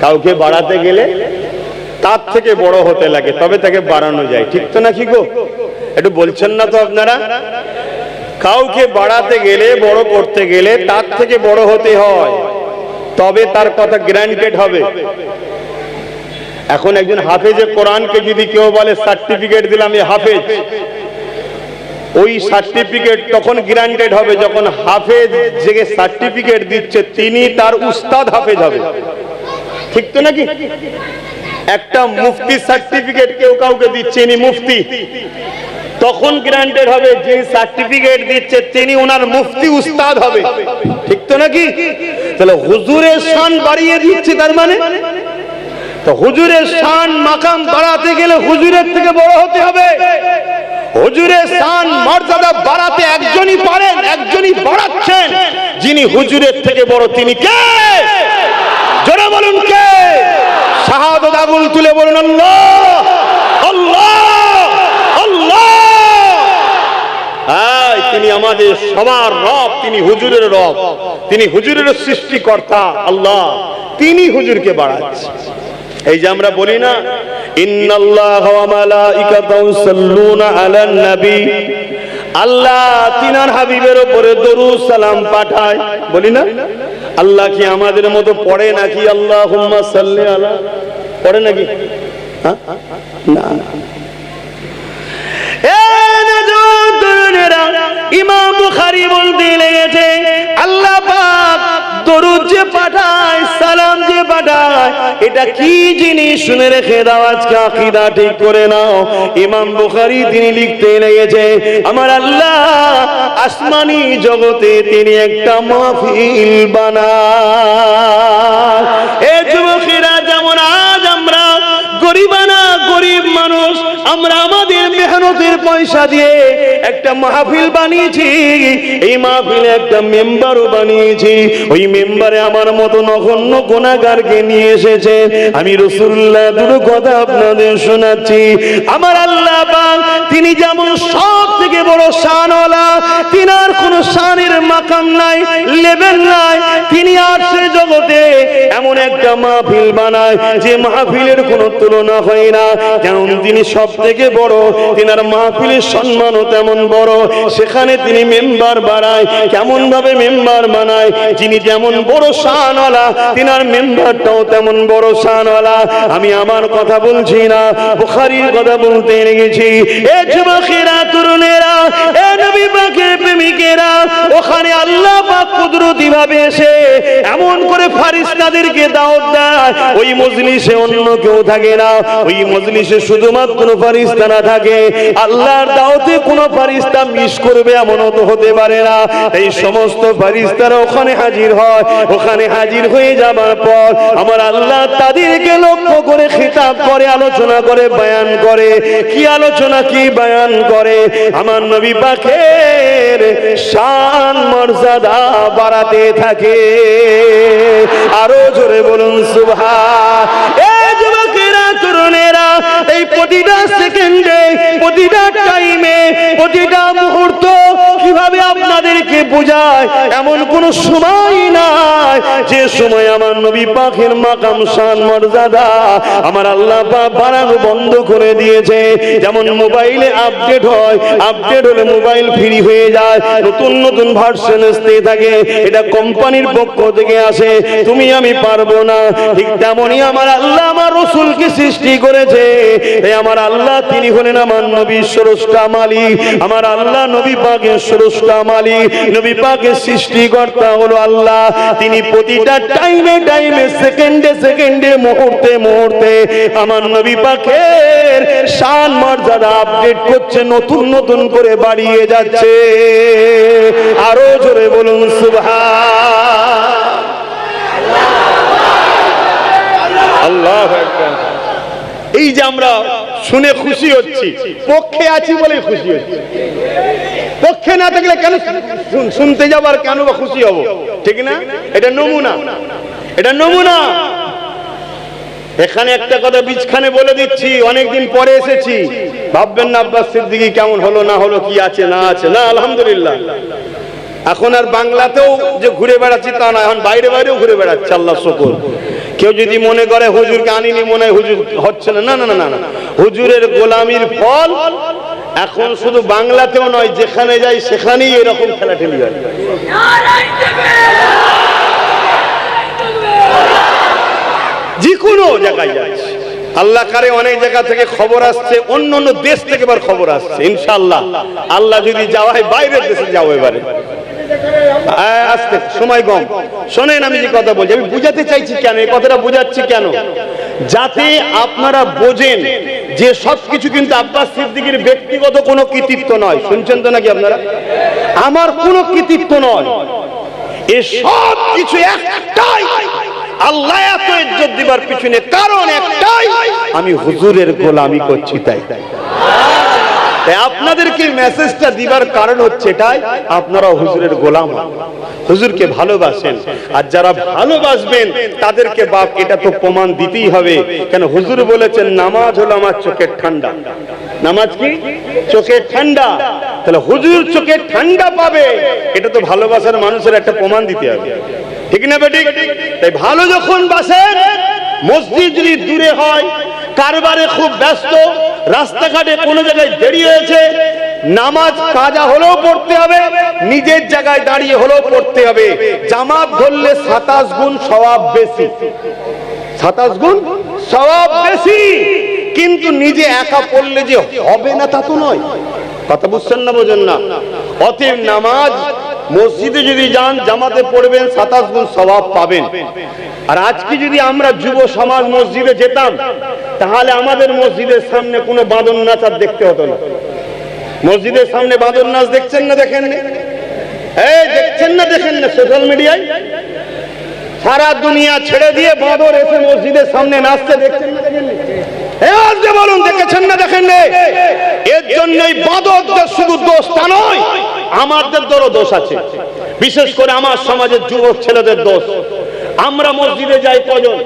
কাউকে বাড়াতে গেলে তার থেকে বড় হতে লাগে, তবে তাকে বাড়ানো যায়, ঠিক তো নাকি গো? একটু বলছেন না তো আপনারা? কাউকে বাড়াতে গেলে, বড় করতে গেলে তার থেকে বড় হতে হয়, তবে তার কথা গ্র্যান্টেড হবে। এখন একজন হাফেজে কোরআনকে যদি কেউ বলে সার্টিফিকেট দিলাম এ হাফেজ, ওই সার্টিফিকেট তখন গ্র্যান্টেড হবে যখন হাফেজ যে সার্টিফিকেট দিচ্ছে তিনি তার উস্তাদ হাফেজ হবে, ঠিক তো নাকি? একটা মুফতি সার্টিফিকেট কেউ কাউকে দিচ্ছে, ইনি মুফতি, তখন গ্র্যান্টেড হবে যে সার্টিফিকেট দিচ্ছে তিনি ওনার মুফতি উস্তাদ হবে, ঠিক তো নাকি? তাহলে হুজুরের শান বাড়িয়ে দিচ্ছে, তার মানে তো হুজুরের শান মাকাম বাড়াতে গেলে হুজুরের থেকে বড় হতে হবে। হুজুরের শান মর্যাদা বাড়াতে একজনই পারেন, একজনই বাড়াচ্ছেন, যিনি হুজুরের থেকে বড়, তিনি কে? জোরে বলুন কে? শাহাদাত আগুন তুলে বলুন আল্লাহ আল্লাহ আল্লাহ। তিনি আমাদের সবার রব, তিনি হুজুরের রব, তিনি হুজুরের সৃষ্টিকর্তা আল্লাহ, তিনি হুজুরকে বাড়াচ্ছেন। এই যে আমরা বলি না, ইন্নাল্লাহা ওয়া মালাইকাতাহু ইউসাল্লুনা আলান নবী, আল্লাহ তিনার হাবিবের উপরে দরুদ সালাম পাঠায়, বলি না? আল্লাহ কি আমাদের মতো পড়ে নাকি আল্লাহুম্মা সাল্লি আলা? পড়ে নাকি? না। ইমাম বুখারী বলতে লেগেছে, আল্লাহ পাক দরুদ যে পাঠায়, সালাম যে পাঠায়, এটা কি জিনিস শুনে রেখে দাও, আজকে আকীদা ঠিক করে নাও। ইমাম বুখারী তিনি লিখতে লেগেছে, আমার আল্লাহ আসমানি জগতে তিনি একটা মাহফিল বানায়। এ যুবকেরা, যেমন আজ আমরা আমাদের মেহনতের পয়সা দিয়ে একটা মাহফিল বানিয়েছি, এই মাহফিলে একটা মেম্বারও বানিয়েছি। ওই মেম্বারে আমার মতো নগণ্য গুনাহগারকে নিয়ে এসেছে। আমি রাসূলুল্লাহ দুটো কথা আপনাদের শোনাচ্ছি। আমার আল্লাহ পাক তিনি যেমন সব থেকে বড় শানওয়ালা, তিনার কোনো শানের মাকাম নাই, লেভেল নাই। তিনি আরশের জগতে এমন একটা মাহফিল বানায় যে মাহফিলের কোনো তুলনা হয় না। যেমন তিনি সব থেকে বড়, তিনার মাহফিলের সম্মানও তেমন বড়। সেখানে তিনি মেম্বার বানায়। কেমন ভাবে মেম্বার বানায়? যিনি যেমন বড় শানওয়ালা, তিনার মেম্বারটাও তেমন বড় শানওয়ালা। আমি আমার কথা বলছি না, বুখারীর কথা বলতে লেগেছি। এ যুবকেরা, তরুণেরা, এ নবী পাকের প্রেমিকেরা, ওখানে আল্লাহ পাক কুদরতি ভাবে এসে এমন করে ফেরেশতাদেরকে দাওয়াত দেয়, ওই মজলিসে অন্য কেউ থাকে না। ওই মজলিসে শুধুমাত্র ফেরেশতা না থাকে। আল্লাহর দাওয়াতে কোনো ফেরেশতা মিস করবে এমনও তো হতে পারে না। এই সমস্ত ফেরেশতারা ওখানে হাজির হয়। ওখানে হাজির হয়ে যাবার পর আমার আল্লাহ তাদেরকে লক্ষ্য করে খিতাব করে, আলোচনা করে, বয়ান করে। কি আলোচনা, কি বয়ান করে? আমার নবী পাকের শান মর্যাদা বাড়াতে থাকে। আরো জোরে বলুন সুবহান। এই যুবকেরা, তরুণেরা, এই প্রতিটা সেকেন্ডে, প্রতিটা টাইমে, প্রতিটা মুহূর্ত কিভাবে আপনাদেরকে বোঝায় এমন কোন সময় নাই যে সময় আমার নবী পাকের মাকাম শান মর্যাদা আমার আল্লাহ পাক বাড়ানো বন্ধ করে দিয়েছে। যেমন মোবাইলে আপডেট হয়, আপডেট হলে মোবাইল ফ্রি হয়ে যায়, নতুন নতুন ভার্সন আসতে থাকে। এটা কোম্পানির পক্ষ থেকে আসে, তুমি আমি পারবো না। ঠিক তেমনই আমার আল্লাহ আমার রাসূলকে সৃষ্টি করেছে। এই আমার আল্লাহ তিনি হলেন আমার নবীর স্রষ্টা মালিক। আমার আল্লাহ নবী পাকের স্রষ্টা মালিক, নবী পাকের সৃষ্টিকর্তা হলো আল্লাহ। তিনি প্রতিটা টাইমে টাইমে, সেকেন্ডে সেকেন্ডে, মুহূর্তে মুহূর্তে আমার নবী পাকের শান মর্যাদা আপডেট করছে, নতুন নতুন করে বাড়িয়ে যাচ্ছে। আরো জোরে বলুন সুবহান। আল্লাহু আকবার। এই যে আমরা শুনে খুশি হচ্ছি, পক্ষে আছি বলে খুশি হচ্ছি। পক্ষে না থাকলে কেন শুনতে যাবার, কেন বা খুশি হব? ঠিক না? এটা নমুনা, এটা নমুনা। এখানে একটা কথা বীজখানে বলে দিচ্ছি, অনেকদিন পরে এসেছি, ভাববেন না আব্বাস সিদ্দিকী কেমন হলো না হলো, কি আছে না আছে। না, আলহামদুলিল্লাহ। এখন আর বাংলাতেও যে ঘুরে বেড়াচ্ছি তা না, এখন বাইরে বাইরেও ঘুরে বেড়াচ্ছে, আল্লাহ শুকর। কেউ যদি মনে করে হুজুরকে আনিনি, মনে হয় হুজুর হচ্ছে না, না না না না, হুজুরের গোলামির ফল এখন শুধু বাংলাতেও নয়, যেখানে যাই সেখানেই এরকম ঠেলাঠেলি হয়। যে কোনো জায়গায় যাচ্ছে, আল্লাহ কারে অনেক জায়গা থেকে খবর আসছে, অন্য অন্য দেশ থেকে এবার খবর আসছে। ইনশাআল্লাহ আল্লাহ যদি যাওয়ায় বাইরের দেশে যাও এবারে। আজকে সময় কম, শোনেন আমি যে কথা বলছি, আমি বুঝাতে চাইছি কেন, এই কথাটা বুঝাচ্ছি কেন, যাতে আপনারা বোঝেন যে সবকিছু কিন্তু আব্বাস সিদ্দিকীর ব্যক্তিগত কোনো কৃতিত্ব নয়। শুনছেন তো নাকি আপনারা? আমার কোনো কৃতিত্ব নয়, এ সব কিছু একটাই, আল্লাহ এত ইজ্জত দিবার পিছনে কারণ একটাই, আমি হুজুরের গোলামি করছি। তাই আপনাদেরকে মেসেজটা দিবার কারণ হচ্ছে এটাই, আপনারা হুজুরের গোলাম, হুজুরকে ভালোবাসেন। আর যারা ভালোবাসবেন তাদেরকে বাপ এটা তো প্রমাণ দিতেই হবে। কেন? হুজুর বলেছেন নামাজ হলো আমার চোখের ঠান্ডা। নামাজ কি? চোখের ঠান্ডা। তাহলে হুজুর চোখের ঠান্ডা পাবে, এটা তো ভালোবাসার মানুষের একটা প্রমাণ দিতে হবে। ঠিক না বেঠিক? তাই ভালো যখন বাসেন, মসজিদ যদি দূরে হয়, কারবারে খুব ব্যস্ত, রাস্তাঘাটে কোনো জায়গায় দেরি হয়েছে, নামাজ কাজা হলেও পড়তে হবে, নিজের জায়গায় দাঁড়িয়ে হলেও পড়তে হবে। জামাত ধরলে 27 গুণ সওয়াব বেশি, 27 গুণ সওয়াব বেশি। কিন্তু নিজে একা পড়লে যে হবে না তা তো নয়। কথা বুঝছেন না? বোঝেন না? অতএব নামাজ মসজিদে যদি যান, জামাতে পড়বেন, 27 গুণ সওয়াব পাবেন। আর আজকে যদি আমরা যুব সমাজ মসজিদে যেতাম, তাহলে আমাদের মসজিদের সামনে কোনো বাঁদর নাচ আর দেখতে হতো না। মসজিদের সামনে বাঁদর নাচ দেখছেন না? দেখেন না? এই দেখছেন না? দেখেন না? সোশ্যাল মিডিয়ায় সারা দুনিয়া ছেড়ে দিয়ে বাঁদর এসে মসজিদের সামনে নাচতে দেখছেন না? দেখেন না? এবার যে বলুন দেখেছেন না দেখেন না? এর জন্যই বাঁদরদের শুধু দোষ তা নয়, আমাদেরও দোষ আছে, বিশেষ করে আমার সমাজের যুবক ছেলেদের দোষ। আমরা মসজিদে যাই কজন?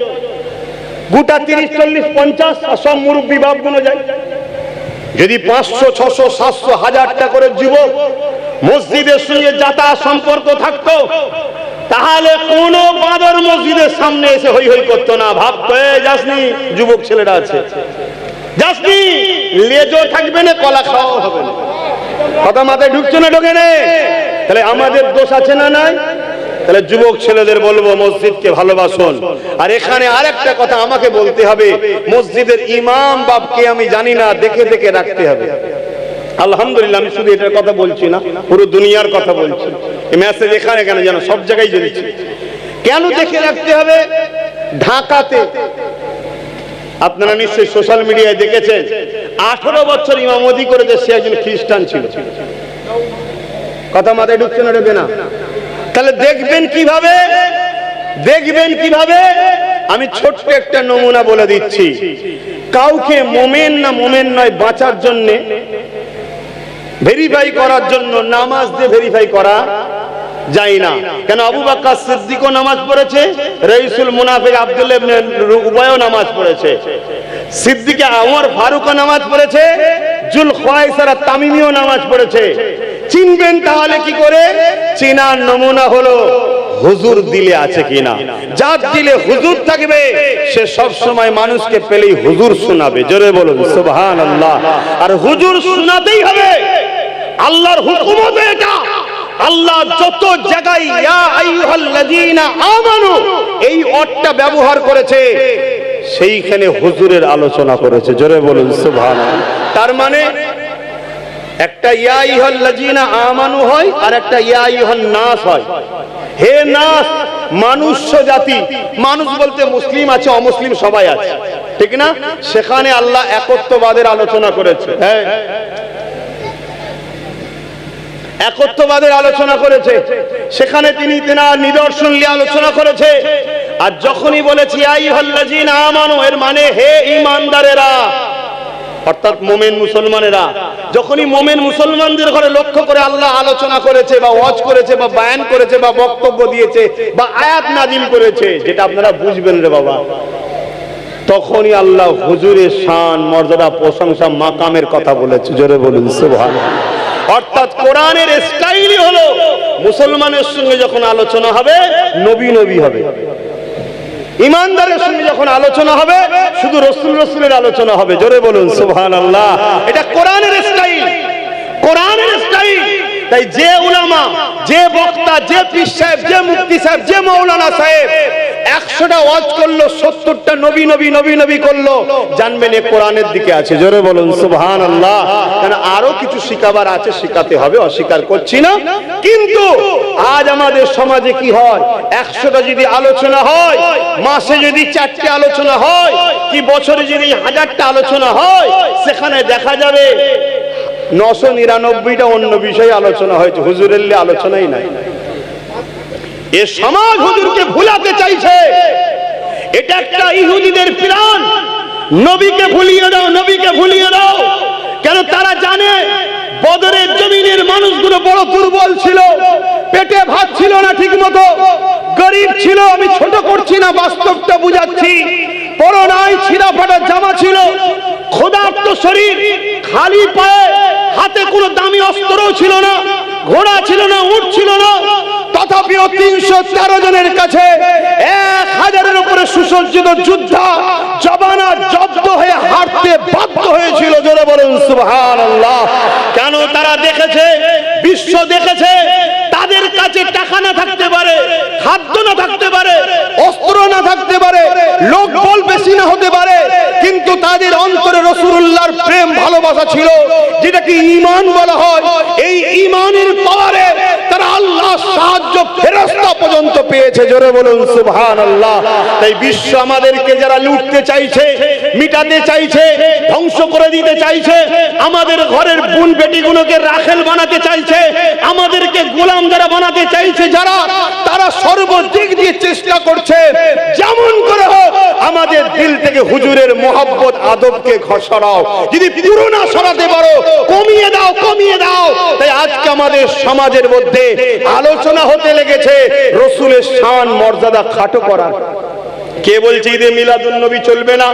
গোটা 30, 40, 50 সব মুরব্বী বাপগুলো যায়। যদি 500, 600, 700, 1000টা করে যুবক মসজিদের সঙ্গে যাতায়াত সম্পর্ক থাকতো, তাহলে কোন বাঁদর মসজিদের সামনে এসে হই হই করতো না। ভাবতো যাসনি, যুবক ছেলেরা আছে, যাসনি, লেজও থাকবে না, কলা খাওয়াও হবে না। কথা মাথায় ঢুকছে না ঢোকে না? তাহলে আমাদের দোষ আছে না নাই? তাহলে যুবক ছেলেদের বলবো মসজিদকে ভালোবাসুন। আর এখানে আরেকটা কথা আমাকে বলতে হবে, মসজিদের ইমাম বাপকে আমি জানি না, দেখে দেখে রাখতে হবে। আলহামদুলিল্লাহ, আমি শুধু এটার কথা বলছি না, পুরো দুনিয়ার কথা বলছি। এই মেসেজ এখানে কেন যেন সব জায়গায় জ্বলছে। কেন দেখে রাখতে হবে? ঢাকাতে আপনারা নিশ্চয়ই সোশ্যাল মিডিয়ায় দেখেছেন, 18 বছর ইমামতি করেছে, সে একজন খ্রিস্টান ছিল। কথা মাথায় ঢুকছে না ঢোকে না? তাহলে দেখবেন কিভাবে? দেখবেন কিভাবে? আমি ছোট্ট একটা নমুনা বলে দিচ্ছি। কাউকে মোমেন না মোমেন নয় বাঁচার জন্য, ভেরিফাই করার জন্য নামাজ দিয়ে ভেরিফাই করা যায় না। কেন? আবু বকর সিদ্দিকও নামাজ পড়েছে, রাইসুল মুনাফিক আব্দুল্লাহ ইবনে উবাইও নামাজ পড়েছে, সিদ্দিকে ওমর ফারুকও নামাজ পড়েছে, জুল খুয়াইসারা তামিমিও নামাজ পড়েছে। চিনবেন তাহলে কি করে? চিনার নমুনা হলো হুজুর দিলে আছে কিনা। যার দিলে হুজুর থাকবে সে সব সময় মানুষকে পেলেই হুজুর শোনাবে। জোরে বলুন সুবহানাল্লাহ। আর হুজুর শোনাতেই হবে, আল্লাহর হুকুমত এটা। আল্লাহ যত জায়গায় ইয়া আইয়ুহাল্লাযীনা আমানু এই অর্থটা ব্যবহার করেছে, সেইখানে হুজুরের আলোচনা করেছে। জোরে বলুন সুবহানাল্লাহ। তার মানে একটা ইয়া আইয়ুহাল্লাযীনা আমানু হয়, আর একটা ইয়া আইয়ুহান নাস হয়। হে নাস, মানুষ জাতি। মানুষ বলতে মুসলিম আছে, অমুসলিম সবাই আছে, ঠিক না? সেখানে আল্লাহ একত্ববাদের আলোচনা করেছে। হ্যাঁ, একত্ববাদের আলোচনা করেছে। সেখানে তিনি তেনার নিদর্শন নিয়ে আলোচনা করেছে। আর যখনই বলেছি আইয়ুহাল্লাযীনা আমানু, এর মানে হে ঈমানদারেরা, অর্থাৎ মুমিন মুসলমানেরা। যখনই মুমিন মুসলমানদের ঘরে লক্ষ্য করে আল্লাহ আলোচনা করেছে বা ওয়াজ করেছে বা বয়ান করেছে বা বক্তব্য দিয়েছে বা আয়াত নাজিল করেছে, যেটা আপনারা বুঝবেন রে বাবা, তখনই আল্লাহ হুজুরের শান, মর্যাদা, প্রশংসা, মাকামের কথা বলেছে। জোরে বলুন সুবহানাল্লাহ। অর্থাৎ কোরআনের স্টাইলই হলো মুসলমানের সঙ্গে যখন আলোচনা হবে নবী নবী হবে, ইমানদারের সঙ্গে যখন আলোচনা হবে শুধু রাসূলের আলোচনা হবে। জোরে বলুন সুবহানাল্লাহ। এটা কোরআনের স্টাইল, কোরআনের স্টাইল। তাই যে উলামা, যে বক্তা, যে পীর সাহেব, যে মুফতি সাহেব, যে মাওলানা সাহেব 100টা ওয়াজ করলো, 70টা নবী নবী নবী নবী করলো, জানবেন এ কোরআনের দিকে আছে। জোরে বলুন সুবহানাল্লাহ। কারণ আরো কিছু শিখাবার আছে, শিখাতে হবে, অস্বীকার করছি না। কিন্তু আজ আমাদের সমাজে কি হয়, 100টা যদি আলোচনা হয়, মাসে যদি 4টে আলোচনা হয়, কি বছরে যদি 1000টা আলোচনা হয়, সেখানে দেখা যাবে 999টা অন্য বিষয়ে আলোচনা হয়েছে, হুজুরের আলোচনাই নাই। এ সমাজ হুজুরকে ভুলাতে চাইছে। এটা একটা ইহুদিদের প্ল্যান। নবীকে ভুলিয়ে দাও, নবীকে ভুলিয়ে দাও। কেন? তারা জানে বদরের জমিনের মানুষগুলো বড় দুর্বল ছিল, পেটে ভাত ছিল না ঠিক মতো, গরিব ছিল। আমি ছোট করছি না, বাস্তবটা বুঝাচ্ছি। বড় নাই, ছিঁড়া ফাটা জামা ছিল, ক্ষুধার্ত শরীর, খালি পায়ে, হাতে কোনো দামি অস্ত্রও ছিল না, ঘোড়া ছিল না, উট ছিল না। তথাপিও 313 জনের কাছে 1000-এর উপরে সুসজ্জিত যোদ্ধা জবানা জব্দ হয়ে হাঁটতে বাধ্য হয়েছিল। জোরে বলুন সুবহানাল্লাহ। কেন? তারা দেখেছে, বিশ্ব দেখেছে, তাদের কাছে টাকা না থাকতে পারে, খাদ্য না থাকতে পারে, অস্ত্র না থাকতে পারে, লোকবল বেশি না হতে পারে, কিন্তু তাদের অন্তরে রাসূলুল্লাহর প্রেম ভালোবাসা ছিল, যেটাকে ঈমান বলা হয়। এই ঈমানের পাওয়ারে তারা আল্লাহর সাহায্য ফেরেশতা পর্যন্ত পেয়েছে। জোরে বলুন সুবহানাল্লাহ। তাই বিশ্ব আমাদেরকে যারা লুটতে চাইছে, মিটাতে চাইছে, ধ্বংস করে দিতে চাইছে, আমাদের ঘরের বোন বেটিগুলোকে রাখেল বানাতে চাইছে, আমাদেরকে গোলাম যারা বানাতে চাইছে, যারা, তারা সর্বদিক দিয়ে চেষ্টা করছে যেমন করে হোক আমাদের দিল থেকে হুজুরের মোহাব্বত আদবকে সরাও। যদি পুরো না সরাতে পারো কমিয়ে দাও, কমিয়ে দাও। তাই আজকে আমাদের সমাজের মধ্যে আলোচনা হতে লেগেছে রসুলের শান মর্যাদা খাটো করা। কে বলছে ঈদে মিলাদুন নবী চলবে না,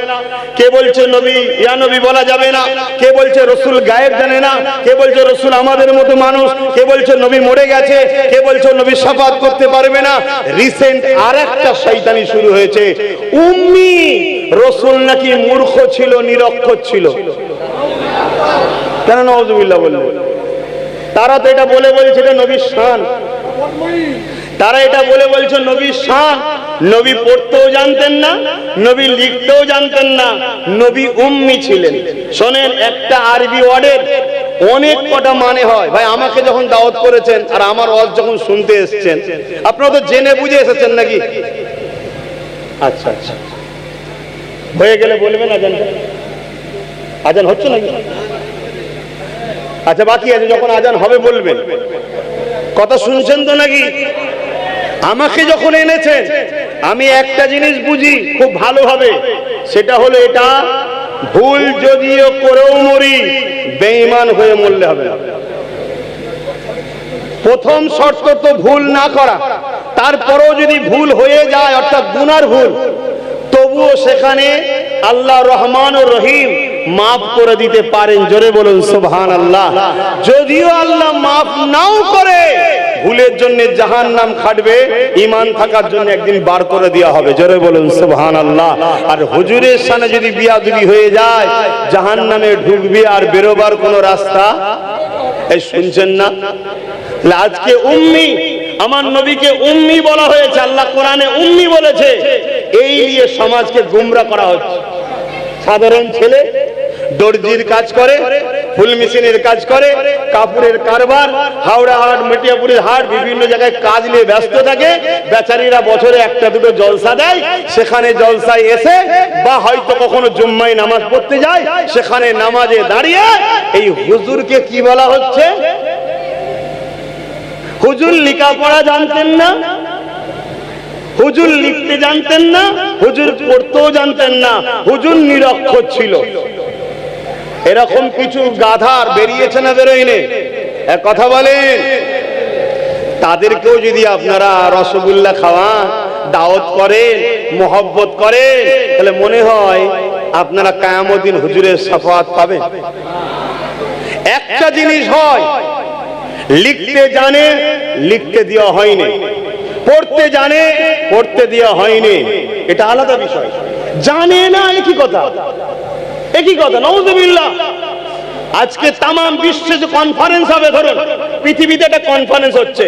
কে বলছে নবী ইয়া নবী বলা যাবে না, কে বলছে রসুল গায়েব জানে না, কে বলছে রসুল আমাদের মতো মানুষ, কে বলছে নবী মরে গেছে, কে বলছে নবী শাফাত করতে পারবে না। রিসেন্ট আরেকটা শয়তানি শুরু হয়েছে, উম্মি রসুল নাকি মূর্খ ছিল, নিরক্ষর ছিল। কেন নাউযুবিল্লাহ বললেন? তারা তো এটা বলে বলছে এটা নবীর শান, তারা এটা বলে বলছে নবীর শান। নবী পড়তেও জানতেন না, নবী লিখতেও জানতেন না, নবী উম্মি ছিলেন। শোনেন, একটা আরবি ওয়ার্ডের অনেক কটা মানে হয়। ভাই আমাকে যখন দাওয়াত করেছেন আর আমার ওয়াজ যখন শুনতে এসেছেন, আপনারা তো জেনে বুঝে এসেছেন নাকি? আচ্ছা আচ্ছা, হয়ে গেলে বলবেন আজান। আজান হচ্ছে নাকি? আচ্ছা বাকি আছে, যখন আজান হবে বলবেন। কথা শুনছেন তো নাকি? আমাকে যখন এনেছেন আমি একটা জিনিস বুঝি খুব ভালোভাবে, সেটা হলো এটা ভুল যদিও করেও মরি, বেঈমান হয়ে মরলে হবে না। প্রথম শর্ত তো ভুল না করা, তারপরেও যদি ভুল হয়ে যায় অর্থাৎ গুনার ভুল, তবুও সেখানে আল্লাহ রহমান ও রহিম মাফ করে দিতে পারেন। জোরে বলুন সুবহানাল্লাহ। যদিও আল্লাহ মাফ নাও করে, ভুলের জন্য জাহান্নাম খাটবে, ঈমান থাকার জন্য একদিন বার করে দেওয়া হবে। জোরে বলুন সুবহানাল্লাহ। আর হুজুরের সামনে যদি বিয়াদবি হয়ে যায়, জাহান্নামে ঢুকবে আর বেরোবার কোনো রাস্তা। এই শুনছেন না? আজকে উম্মি, আমার নবীকে উম্মি বলা হয়েছে, আল্লাহ কোরআনে উম্মি বলেছে। এই নিয়ে সমাজকে গুমরা করা হচ্ছে। সাধারণ ছেলে দর্জির কাজ করে, ফুল মেশিনের কাজ করে, কাপড়ের কারবার, হাওড়া হাট, মেটিয়াপুরের হাট, বিভিন্ন জায়গায় কাজ নিয়ে ব্যস্ত থাকে। বেচারীরা বছরে একটা দুটো জলসা দেয়, সেখানে জলসায় এসে বা হয়তো কখনো জুম্মায় নামাজ পড়তে যায়, সেখানে নামাজে দাঁড়িয়ে এই হুজুরকে কি বলা হচ্ছে? হুজুর লেখাপড়া জানতেন না, হুজুর লিখতে জানতেন না, হুজুর পড়তেও জানতেন না, হুজুর নিরক্ষর ছিল। এরকম কিছু গাধার বেরিয়েছে না বেরোয়নি? এক কথা বলেন। তাদেরকেও যদি আপনারা রসগোল্লা খাওয়ান, দাওয়াত করেন, মোহব্বত করেন, তাহলে মনে হয় আপনারা কিয়ামত দিন হুজুরের শাফাআত পাবেন। একটা জিনিস হয়, লিখতে জানে, লিখতে দেওয়া হয়নি, পড়তে জানে, পড়তে দেওয়া হয়নি, এটা আলাদা বিষয়। জানে না একই কথা, একই কথা। নাউযুবিল্লাহ। আজকে তামাম বিশ্বে যে কনফারেন্স হবে, ধরুন পৃথিবীতে একটা কনফারেন্স হচ্ছে,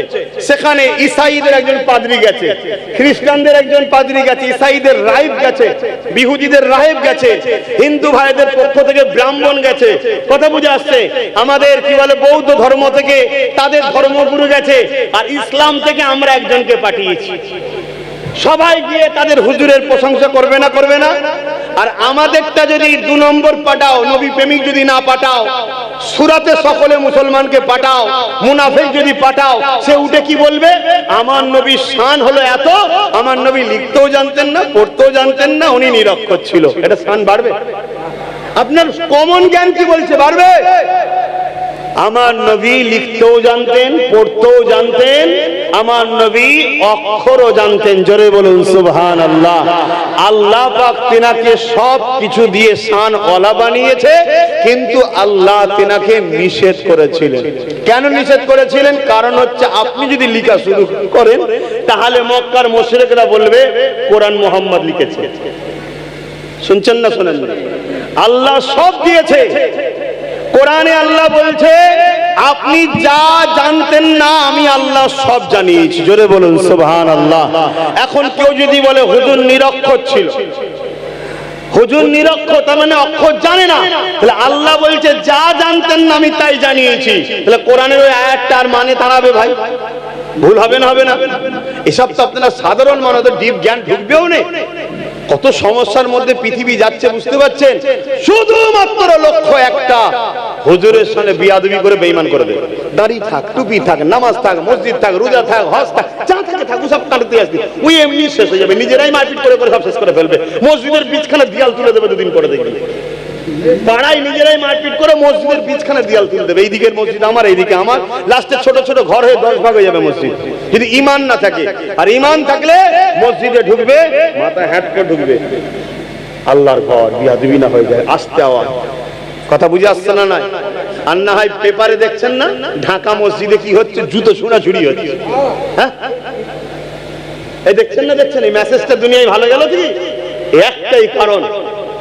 সেখানে ইসাইদের একজন পাদ্রী গেছে, খ্রিস্টানদের একজন পাদ্রী গেছে, ইসাইদের রাহিব গেছে, বিহুদিদের রাহিব গেছে, হিন্দু ভাইদের পক্ষ থেকে ব্রাহ্মণ গেছে। কথা বুঝে আসছে? আমাদের কি বলে বৌদ্ধ ধর্ম থেকে তাদের ধর্মগুরু গেছে, আর ইসলাম থেকে আমরা একজনকে পাঠিয়েছি। সবাই গিয়ে তাদের হুজুরের প্রশংসা করবে না, করবে না? আর আমাদেরটা যদি 2 নম্বর পাঠাও, নবী প্রেমিক যদি না পাঠাও, সূরাতে সকলে মুসলমানকে পাঠাও, মুনাফিক যদি পাঠাও, সে উঠে কি বলবে? আমার নবীর শান হলো এত, আমার নবী লিখতেও জানতেন না, পড়তেও জানতেন না, উনি নিরক্ষর ছিল। এটা শান বাড়বে? আপনার কমন জ্ঞান কি বলছে বাড়বে? আমার নবী লিখতেও জানতেন, পড়তেও জানতেন, আমার নবী অক্ষরও জানতেন। জোরে বলুন সুবহানাল্লাহ। আল্লাহ পাক তিনাকে সব কিছু দিয়ে শান ওয়ালা বানিয়েছে, কিন্তু আল্লাহ তিনাকে নিষেধ করেছিলেন। কেন নিষেধ করেছিলেন? কারণ হচ্ছে আপনি যদি লেখা শুরু করেন, তাহলে মক্কার মুশরিকরা বলবে কোরআন মুহাম্মদ লিখেছে। শুনছেন না? শোনেন না? আল্লাহ সব দিয়েছে। কোরআনে আল্লাহ বলছে আপনি যা জানতেন না আমি আল্লাহ সব জানিয়েছি। জোরে বলুন সুবহানাল্লাহ। এখন কেউ যদি বলে হুজুর নিরক্ষর ছিল, হুজুর নিরক্ষর তার মানে অক্ষর জানে না, তাহলে আল্লাহ বলছে যা জানতেন না আমি তাই জানিয়েছি, তাহলে কোরআনের ওই আয়াতটার মানে দাঁড়াবে ভাই? ভুল হবে না? হবে না? এসব তো আপনারা সাধারণ মানুষদের ডিপ জ্ঞান ঢুকবেও নেই। কত সমস্যার মধ্যে পৃথিবী যাচ্ছে বুঝতে পারছেন? শুধুমাত্র লক্ষ্য একটা, হুজুরের সঙ্গে বিয়াদবি করে বেঈমান করে দেবে। দাড়ি থাক, টুপি থাক, নামাজ থাক, মসজিদ থাক, রোজা থাক, হজ থাক, যা থাকে থাক, সব কাটতে আসবে। ওই এমনি শেষ হয়ে যাবে, নিজেরাই মারপিট করে করে সব শেষ করে ফেলবে। মসজিদের বীজখানে দিয়াল তুলে দেবে দুদিন পরে দেখবি। পাড়ায় নিজেরাই মারপিট করে মসজিদের বীজখানে দিয়াল তুলে দেবে। এইদিকের মসজিদ আমার, এইদিকে আমার, লাস্টে ছোট ছোট ঘর হয়ে 10 ভাগ হয়ে যাবে মসজিদ। যদি ঈমান না থাকে, আর ঈমান থাকলে মসজিদে ঢুকবে, মাথা হ্যাট করে ঢুকবে। আল্লাহর ঘর বিয়াদবি না হয়ে যায়। আস্তে আওয়াজ, কথা বুঝে আসছে না? নাই আর না হয় পেপারে দেখছেন না, ঢাকা মসজিদে কি হচ্ছে, জুতো ছোড়াছুড়ি হচ্ছে। হ্যাঁ, এই দেখছেন না, দেখছেন এই মেসেজটা দুনিয়ায় ভালো গেল কি? একটাই কারণ,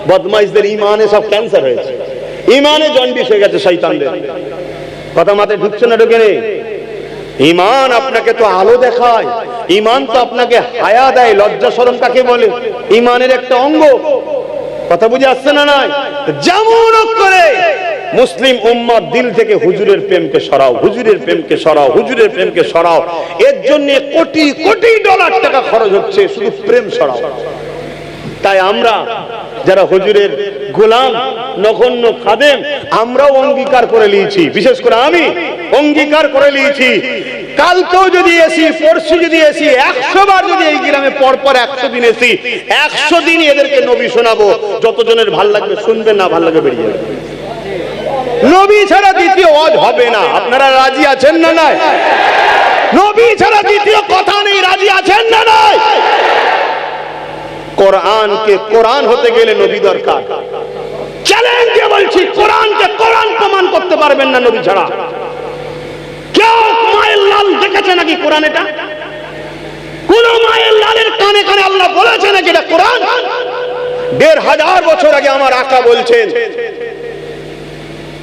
বদমাইশদের ঈমানে সব ক্যান্সার হয়েছে, ঈমানে জন্ডিস হয়ে গেছে শয়তানদের। কথা মাথায় ঢুকছে না? ঢুকে নেই। ঈমান আপনাকে তো আলো দেখায়, ঈমান তো আপনাকে হায়া দেয়। লজ্জা শরম কাকে বলে? ঈমানের একটা অঙ্গ। কথা বুঝে আসছে না? নাই যেমন করে মুসলিম উম্মাহ দিল থেকে হুজুরের প্রেমকে সরাও, হুজুরের প্রেমকে সরাও, হুজুরের প্রেমকে সরাও। এর জন্য কোটি কোটি ডলার টাকা খরচ হচ্ছে শুধু প্রেম সরাও। তাই আমরা যারা হুজুরের গোলাম, নগণ্য খাদেম, আমরাও অঙ্গীকার করে নিয়েছি, বিশেষ করে আমি অঙ্গীকার করে নিয়েছি, কালকেও যদি এসি, পরশু যদি এসি, 100 বার যদি এই গ্রামে পরপর 100 দিন এসি, 100 দিন এদেরকে নবী শোনাবো। যতজনের ভাল লাগবে শুনবেন, না ভাল লাগবে বেরিয়ে যাবে। নবী ছাড়া দ্বিতীয় ওয়াজ হবে না। আপনারা রাজি আছেন না? নাই নবী ছাড়া দ্বিতীয় কথা নেই। রাজি আছেন না? নাই কোরআনকে কোরআন হতে গেলে নবী দরকার। চ্যালেঞ্জ দিয়ে বলছি, কোরআনকে কোরআন প্রমাণ করতে পারবেন না নবী ছাড়া। কেউ মায়ের লাল দেখেছে নাকি কোরআন? এটা কোন মায়ের লালের কানে কানে আল্লাহ বলেছে নাকি এটা কোরআন? 1500 বছর আগে আমার আকা বলছেন,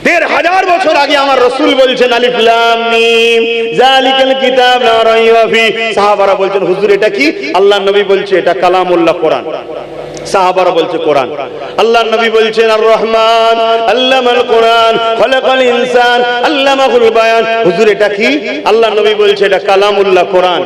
1500 বছর আগে আমার রাসূল বলছেন, আলিফ লাম মিম যালিকাল কিতাব লা রাইবা ফি। সাহাবারা বলছেন, হুজুর এটা কি? আল্লাহর নবী বলছে এটা কালামুল্লাহ, কোরআন। সাহাবারা বলছে কোরআন। আল্লাহর নবী বলছেন, আর রহমান আল্লামাল কোরআন খলাকাল ইনসান আল্লামাহুল বায়ান। হুজুর এটা কি? আল্লাহর নবী বলছে এটা কালামুল্লাহ, কোরআন।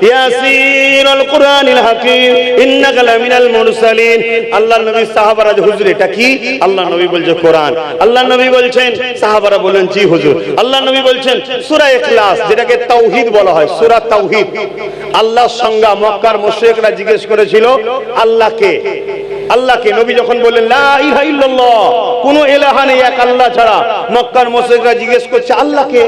ইয়াসিনুল কুরআনিল হাকীম ইন্নাকা লামিনাল মুরসালিন। আল্লাহর নবী সাহাবারা, হুজুর এটা কি? আল্লাহর নবী বলছে কোরআন। আল্লাহর নবী বলছেন, সাহাবারা বলেন জি হুজুর। আল্লাহর নবী বলছেন সূরা ইখলাস, যেটাকে তাওহীদ বলা হয়, সূরা তাওহীদ। আল্লাহর সংজ্ঞা মক্কার মুশরিকরা জিজ্ঞেস করেছিল আল্লাহকে। আল্লাহকে নবী যখন বললেন লা ইলাহা ইল্লাল্লাহ, কোন ইলাহা নেই এক আল্লাহ ছাড়া, মক্কার মুশরিকরা জিজ্ঞেস করছে আল্লাহকে।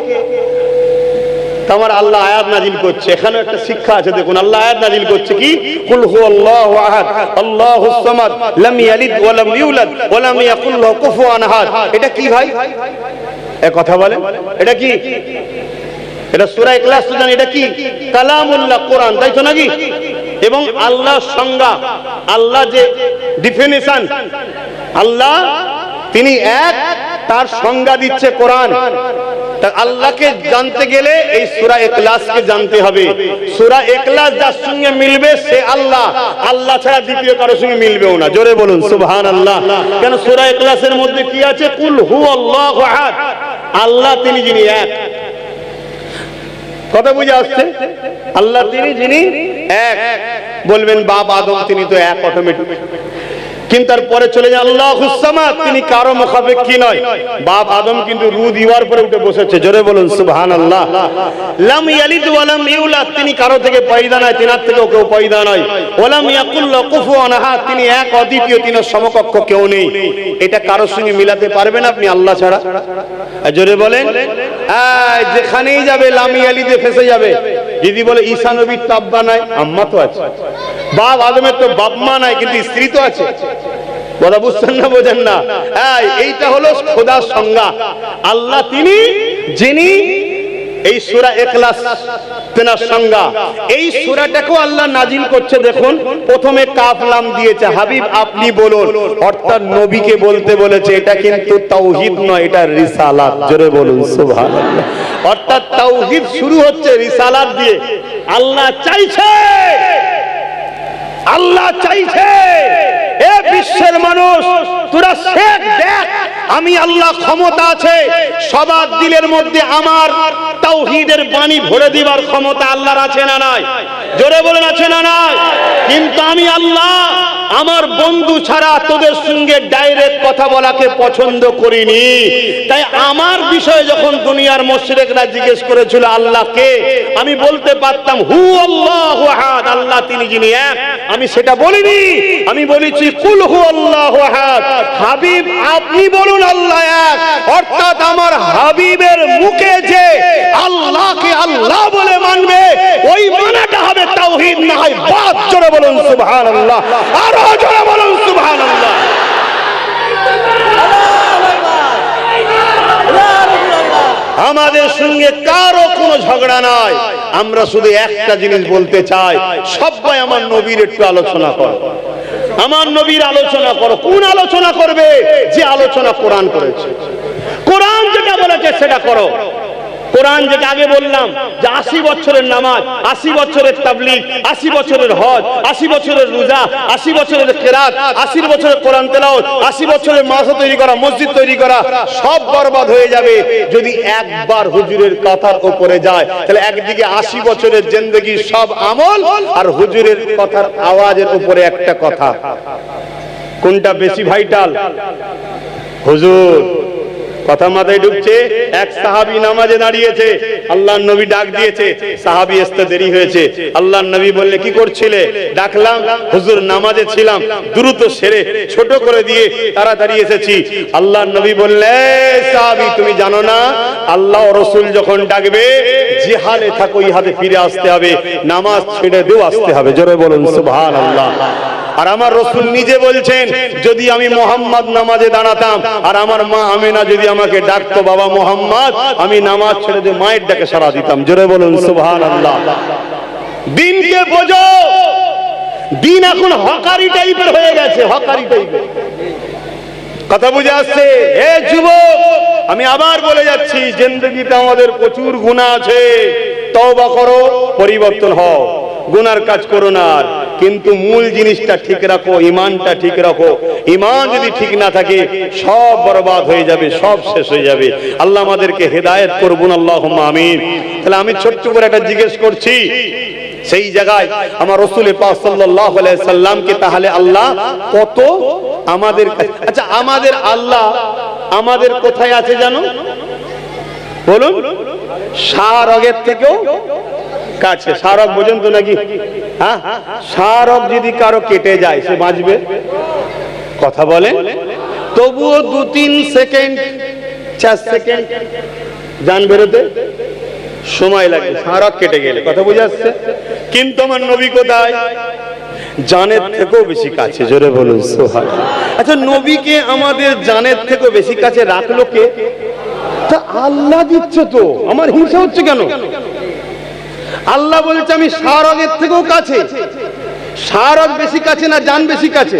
তোমার আল্লাহ আয়াত নাজিল করছে, এখানে একটা শিক্ষা আছে দেখুন। আল্লাহ আয়াত নাজিল করছে কি? কুল হুয়াল্লাহু আহাদ আল্লাহুস সামাদ লাম ইয়ালিদ ওয়া লাম ইউলাদ ওয়া লাম ইয়াকুল লাহু কুফুয়ান আহাদ। এটা কি ভাই? এক কথা বলেন, এটা কি? এটা সূরা ইখলাস তো জানেন, এটা কি? কালামুল্লাহ, কোরআন, তাই তো নাকি? এবং আল্লাহর সংজ্ঞা, আল্লাহ যে ডেফিনিশন, আল্লাহ তিনি এক, তার সংজ্ঞা দিচ্ছে কোরআন। আল্লাহকে জানতে গেলে এই সূরা ইখলাসকে জানতে হবে। সূরা ইখলাস যার সঙ্গে মিলবে সে আল্লাহ, আল্লাহ ছাড়া দ্বিতীয় কারোর সঙ্গে মিলবেও না। জোরে বলুন সুবহানাল্লাহ। কেন? সূরা ইখলাসের মধ্যে কি আছে? কুল হুয়াল্লাহু আহাদ, আল্লাহ তিনি যিনি এক। কথা বুঝে আসছে? আল্লাহ তিনি যিনি এক। বলবেন বাপ আদম তিনি তো এক অটোমেটিক, কিন্তু তারপরে চলে যায় আল্লাহুস সামাদ, তিনি কারো মুখাপেক্ষী নয়। বাপ আদম কিন্তু রু দিওয়ার পরে উঠে বসেছে। জোরে বলুন সুবহানাল্লাহ। লাম ইয়ালিদ ওয়া লাম ইউলাদ, তিনি কারো থেকে পয়দা নয়, তিনার থেকেও কেউ পয়দা নয়। ওয়া লাম ইয়াকুল লাহু কুফুয়ান আহাদ, তিনি এক অদ্বিতীয়, তিনার সমকক্ষ কেউ নেই। এটা কারোর সঙ্গে মিলাতে পারবেন আপনি আল্লাহ ছাড়া? জোরে বলেন। যেখানেই যাবে লাম ইয়ালিদে ফেসে যাবে। যদি বলে ঈসা নবীর তো আব্বা নাই, আম্মা তো আছে। বাপ আদমের তো বাপ মা নাই, কিন্তু স্ত্রী তো আছে। কথা বুঝছেন না? বোঝেন না? এইটা হলো খোদার সংজ্ঞা। আল্লাহ তিনি যিনি, এই সূরা ইখলাস তেনার সংজ্ঞা। এই সূরাটাকেও আল্লাহ নাজিল করছে দেখুন, প্রথমে কাফ লাম দিয়েছে, হাবিব আপনি বলুন, অর্থাৎ নবীকে বলতে বলেছে। এটা কিন্তু তাওহীদ নয়, এটা রিসালাত। জোরে বলুন সুবহানাল্লাহ। অর্থাৎ তাওহীদ শুরু হচ্ছে রিসালাত দিয়ে। আল্লাহ চাইছে, আল্লাহ চাইছে এ বিশ্বের মানুষ তোরা শেখ দেখ, আমি আল্লাহ ক্ষমতা আছে সবার দিলের মধ্যে আমার তাওহীদের বাণী ভরে দিবার ক্ষমতা আল্লাহর আছে না নাই? জোরে বলেন আছে না নাই? কিন্তু আমি আল্লাহ আমার বন্ধু ছাড়া তোদের সঙ্গে ডাইরেক্ট কথা বলাকে পছন্দ করিনি। তাই আমার বিষয়ে যখন দুনিয়ার মুশরিকরা জিজ্ঞেস করেছিল আল্লাহকে, আমি বলতে পারতাম হু আল্লাহু আহাদ, আল্লাহ তিনি যিনি এক। আমি সেটা বলিনি, আমি বলেছি কুল হু আল্লাহু আহাদ। হাবিব আপনি বলুন আল্লাহ এক, অর্থাৎ আমার হাবিবের মুখে যে আল্লাহকে আল্লাহ বলে মানবে ওই মানাটা হবে তাওহীদ, না হয় বাদ। জোরে বলুন সুবহানাল্লাহ, আরো জোরে বলুন সুবহানাল্লাহ। আমাদের সঙ্গে কারো কোনো ঝগড়া নাই, আমরা শুধু একটা জিনিস বলতে চাই, সবাই আমার নবীর একটু আলোচনা করো, আমার নবীর আলোচনা করো। কোন আলোচনা করবে? যে আলোচনা কোরআন করেছে, কোরআন যেটা বলেছে সেটা করো। কোরআন যেটা আগে বললাম যে 80 বছরের নামাজ, 80 বছরের তাবলীগ, 80 বছরের হজ, 80 বছরের রোজা, 80 বছরের কিরাত, 80 বছরের কোরআন তেলাওয়াত, 80 বছরের মাদ্রাসা তৈরি করা, মসজিদ তৈরি করা, সব বরবাদ হয়ে যাবে যদি একবার হুজুরের কথার উপরে যায়। তাহলে একদিকে 80 বছরের জিন্দেগি সব আমল, আর হুজুরের কথার আওয়াজের উপরে একটা কথা, কোনটা বেশি ভাইটাল? হুজুর কথা মাথায় ঢুকছে। এক সাহাবী নামাজে দাঁড়িয়েছে, আল্লাহর নবী ডাক দিয়েছে, সাহাবী আসতে দেরি হয়েছে। আল্লাহর নবী বললে কি করছিলে? ডাকলাম হুজুর নামাজে ছিলাম, দ্রুত সেরে ছোট করে দিয়ে তাড়াতাড়ি এসেছি। আল্লাহর নবী বললে সাহাবী তুমি জানো না আল্লাহ রাসূল যখন ডাকবে যে হালে থাকো ওই হাতে ফিরে আসতে হবে, নামাজ ছেড়ে দিও আসতে হবে। জোরে বলুন সুবহানাল্লাহ। আর আমার রাসূল নিজে বলছেন যদি আমি মুহাম্মদ নামাজে দাঁড়াতাম আর আমার মা আমেনা যদি আমাকে ডাকতো বাবা মুহাম্মদ, আমি নামাজ ছেড়ে দিয়ে মায়ের ডাকে সাড়া দিতাম। জোরে বলুন সুবহানাল্লাহ। দিনকে বোঝো, দিন এখন হকারি টাইপের হয়ে গেছে, হকারি টাইপের। কথা বুঝে আসছে? হে যুবক, আমি আবার বলে যাচ্ছি, জিন্দেগিতে আমাদের প্রচুর গুনাহ আছে, তওবা করো, পরিবর্তন হও, গুনার কাজ করো না। কিন্তু মূল জিনিসটা ঠিক রাখো, ইমানটা ঠিক রাখো। ইমান যদি ঠিক না থাকে সব বরবাদ হয়ে যাবে, সব শেষ হয়ে যাবে। আল্লাহ আমাদেরকে হেদায়েত করুন, আল্লাহুম্মা আমিন। তাহলে আমি ছোট্ট করে একটা জিজ্ঞেস করছি, সেই জায়গায় আমার রাসূল পাক সাল্লাল্লাহু আলাইহি সাল্লামকে তাহলে আল্লাহ কত আমাদের কাছে, আচ্ছা আমাদের আল্লাহ আমাদের কোথায় আছে জানো? বলুন। শাহরগের থেকেও কাছে। শাহরগ বোঝেন তো নাকি? হ্যাঁ, শাহরগ যদি কারো কেটে যায় সে বাঁচবে? কথা বলে। তবুও 2-3 সেকেন্ড 4 সেকেন্ড জান বেরোতে সময় লাগে শাহরগ কেটে গেলে। কথা বুঝে আসছে? কিন্তু আমার নবী কোথায়? জানের থেকেও বেশি কাছে। জোরে বলুন সুবহানাল্লাহ। আচ্ছা নবীকে আমাদের জানের থেকেও বেশি কাছে রাখলো কে? তা আল্লাহ দিচ্ছে তো, আমার হিংসা হচ্ছে কেন? আল্লাহ বলছে আমি শাহরগের থেকেও কাছে। শাহরগ বেশি কাছে না জান বেশি কাছে?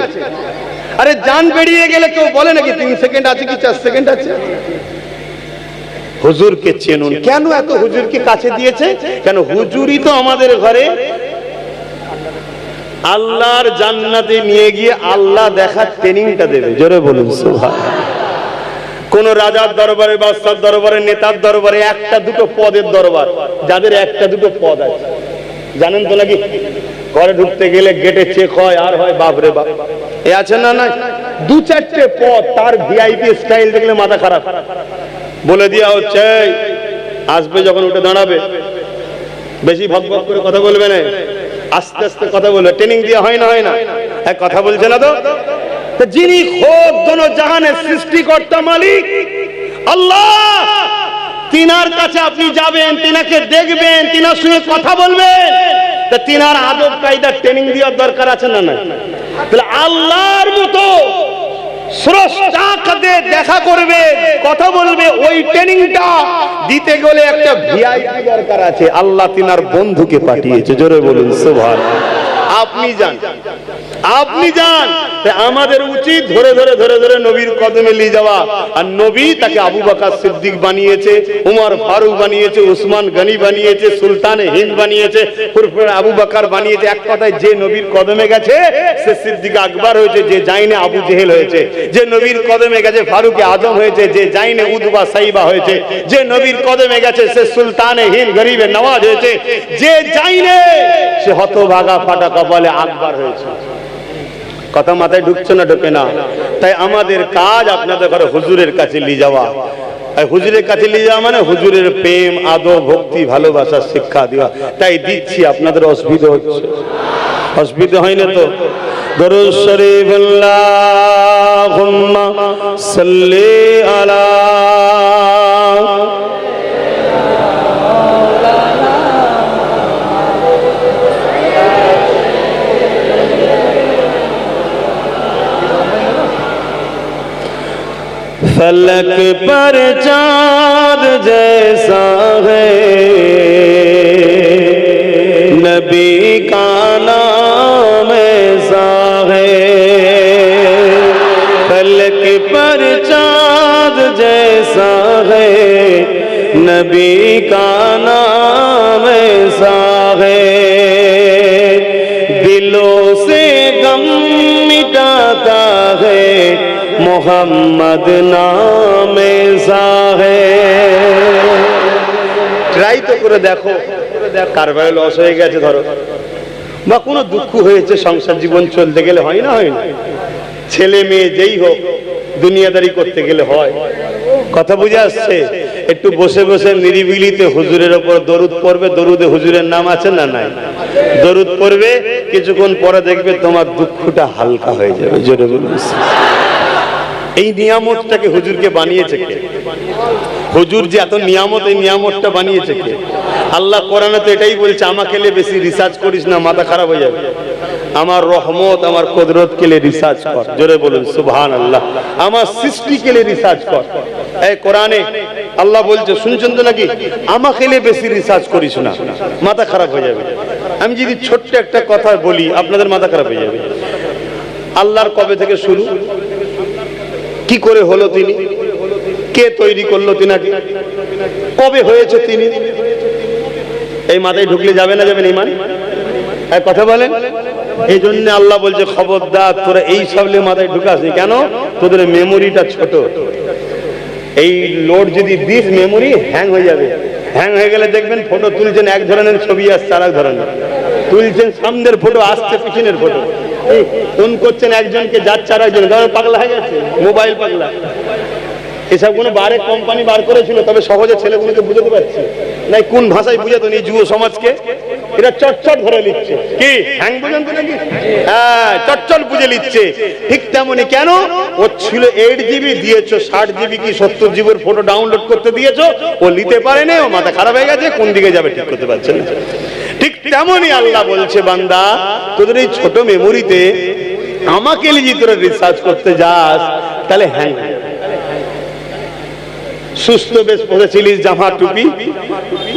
আরে জান বেরিয়ে গেলে কেউ বলে নাকি 3 সেকেন্ড আছে কি 4 সেকেন্ড আছে? হুজুরকে চেনুন। কেন এত হুজুরকে কাছে দিয়েছে? কেন হুজুরই তো আমাদের ঘরে আল্লাহর জান্নাতে নিয়ে গিয়ে আল্লাহ দেখার ট্রেনিংটা দেবে। জোরে বলুন সুবহানাল্লাহ। কোন রাজার দরবারে, বাদশার দরবারে, নেতার দরবারে একটা দুটো পদের দরবার, যাদের একটা দুটো পদ আছে জানেন তো নাকি? ঘরে ঢুকতে গেলে গেটে চেক হয়, আর হয় বাপরে বাপ এ আছে না না 2-4টে পদ, তার ভিআইপি স্টাইল দেখলে মাথা খারাপ। বলে দেওয়া হচ্ছে আসবে যখন উঠে দাঁড়াবে বেশি ভক ভক করে কথা বলবে না, আস্তে আস্তে কথা বলবে। ট্রেনিং দেওয়া হয় না? হয় না? এক কথা বলছে না তো? যিনি খোদ দোনো জাহানের সৃষ্টিকর্তা মালিক আল্লাহ, তিনার কাছে আপনি যাবেন, তিনাকে দেখবেন, তিনার সঙ্গে কথা বলবেন, তা তিনার আদব কায়দা ট্রেনিং দেওয়ার দরকার আছে না? না। তাহলে আল্লাহর মতো স্রষ্টাকে দেখা করবে, কথা বলবে, ওই ট্রেনিংটা দিতে গেলে একটা ভিআইপি দরকার আছে। আল্লাহ তিনার বন্ধুকে পাঠিয়েছে। জোরে বলুন সুবহানাল্লাহ। আপনি যান, আপনি যান, তাই আমাদের উচিত ধরে ধরে ধরে ধরে নবীর কদমে নিয়ে যাওয়া। আর নবী তাকে আবু বকর সিদ্দিক বানিয়েছে, উমর ফারুক বানিয়েছে, উসমান গনি বানিয়েছে, সুলতানে হিন্দ বানিয়েছে, ফুরফুর আবু বকর বানিয়েছে। এক কথায় যে নবীর কদমে গেছে সে সিদ্দিক আকবর হয়েছে, যে যায়নি আবু জেহেল হয়েছে। যে নবীর কদমে গেছে ফারুক আজম হয়েছে, যে যায়নি উতবা সাইবা হয়েছে। যে নবীর কদমে গেছে সে সুলতানে হিন্দ গরিবে নওয়াজ হয়েছে। যে যায়নি সে হতভাগা ফাটা কপালে আকবর হয়েছে। কথা মাথায় ঢুকছে না? ঢোকে না। তাই আমাদের কাজ আপনাদের ঘরে হুজুরের কাছে নিয়ে যাওয়া। হুজুরের কাছে নিয়ে যাওয়া মানে হুজুরের প্রেম, আদর, ভক্তি, ভালোবাসার শিক্ষা দেওয়া। তাই দিচ্ছি, আপনাদের অসুবিধা হচ্ছে? অসুবিধা হয় না তো? দরুদ শরীফ আল্লাহুম্মা সাল্লি আলা फलक पर चाँद जैसा है नबी का नाम ऐसा है। फलक पर चाँद जैसा है नबी का नाम ऐसा है। दिलों से गम मिटाता है मोहम्मद नाम ऐसा है। ট্রাই তো করে দেখো। কারবার লস হয়ে গেছে ধরো, বা কোনো দুঃখ হয়েছে, সংসার জীবন চলতে গেলে হয় না? হয় না? ছেলে মেয়ে যেই হোক দুনিয়াদারি করতে গেলে হয়। কথা বুঝে আসছে? একটু বসে বসে নিরিবিলিতে হুজুরের ওপর দরুদ পড়বে। দরুদে হুজুরের নাম আছে না নাই? দরুদ পড়বে, কিছুক্ষণ পরে দেখবে তোমার দুঃখটা হালকা হয়ে যাবে। জোরে বলুন। এই নিয়ামতটাকে হুজুরকে বানিয়েছে কে? হুজুর যে এত নিয়ামত, এই নিয়ামতটা বানিয়েছে কে? আল্লাহ কোরআনে তো এটাই বলছে, আমাকে নিয়ে বেশি রিসার্চ করিস না, মাথা খারাপ হয়ে যাবে। আমার রহমত, আমার কুদরত কে নিয়ে রিসার্চ কর। জোরে বলুন সুবহানাল্লাহ। আমার সৃষ্টি কে নিয়ে রিসার্চ কর। এই কোরআনে আল্লাহ বলছে, শুনছেন তো নাকি? আমাকে নিয়ে বেশি রিসার্চ করিস না, মাথা খারাপ হয়ে যাবে। আমি যদি ছোট্ট একটা কথা বলি, আপনাদের মাথা খারাপ হয়ে যাবে। আল্লাহর কবে থেকে শুরু, কি করে হলো তিনি, কে তৈরি করলো তিনাকে, কবে হয়েছে তিনি, এই মাথায় ঢুকলে যাবে না? যাবে না? ইমান কথা বলেন। এই জন্য আল্লাহ বলছে, খবরদার তোরা এই সব মাথায় ঢুকাসনি। কেন? তোদের মেমোরিটা ছোট। এই লোড যদি দিস, মেমোরি হ্যাং হয়ে যাবে। হ্যাং হয়ে গেলে দেখবেন ফটো তুলছেন এক ধরনের, ছবি আসছে আর এক ধরনের। তুলছেন সামনের ফটো, আসছে পিছনের ফটো। ফোন করছেন একজনকে, যাচ্ছে আর একজন। পাগলা হয়ে গেছে, মোবাইল পাগলা। এসব কোনো বারে কোম্পানি বার করেছিল, তবে সহজে ছেলেগুলোকে বুঝতে পারছে না। কোন ভাষায় বুঝাতো নি যুব সমাজকে? এরা চটচট ধরে নিচ্ছে। কি হ্যাং বুঝেন তো নাকি? হ্যাঁ, চটচট বুঝে নিচ্ছে। ঠিক তেমনি কেন? ও ছিল 8 GB, দিয়েছো 60 GB কি 70 GB ফটো ডাউনলোড করতে দিয়েছো, ও নিতে পারে না, ও মাথা খারাপ হয়ে গেছে, কোন দিকে যাবে ঠিক করতে পারছে না। ঠিক তেমনি আল্লাহ বলছে, বান্দা তোদের এই ছোট মেমোরিতে আমাকে নিয়ে তোরা রিসার্চ করতে যাস, তাহলে হ্যাং। সুস্থ বেশ পড়েছিলিস, জামা টুপি,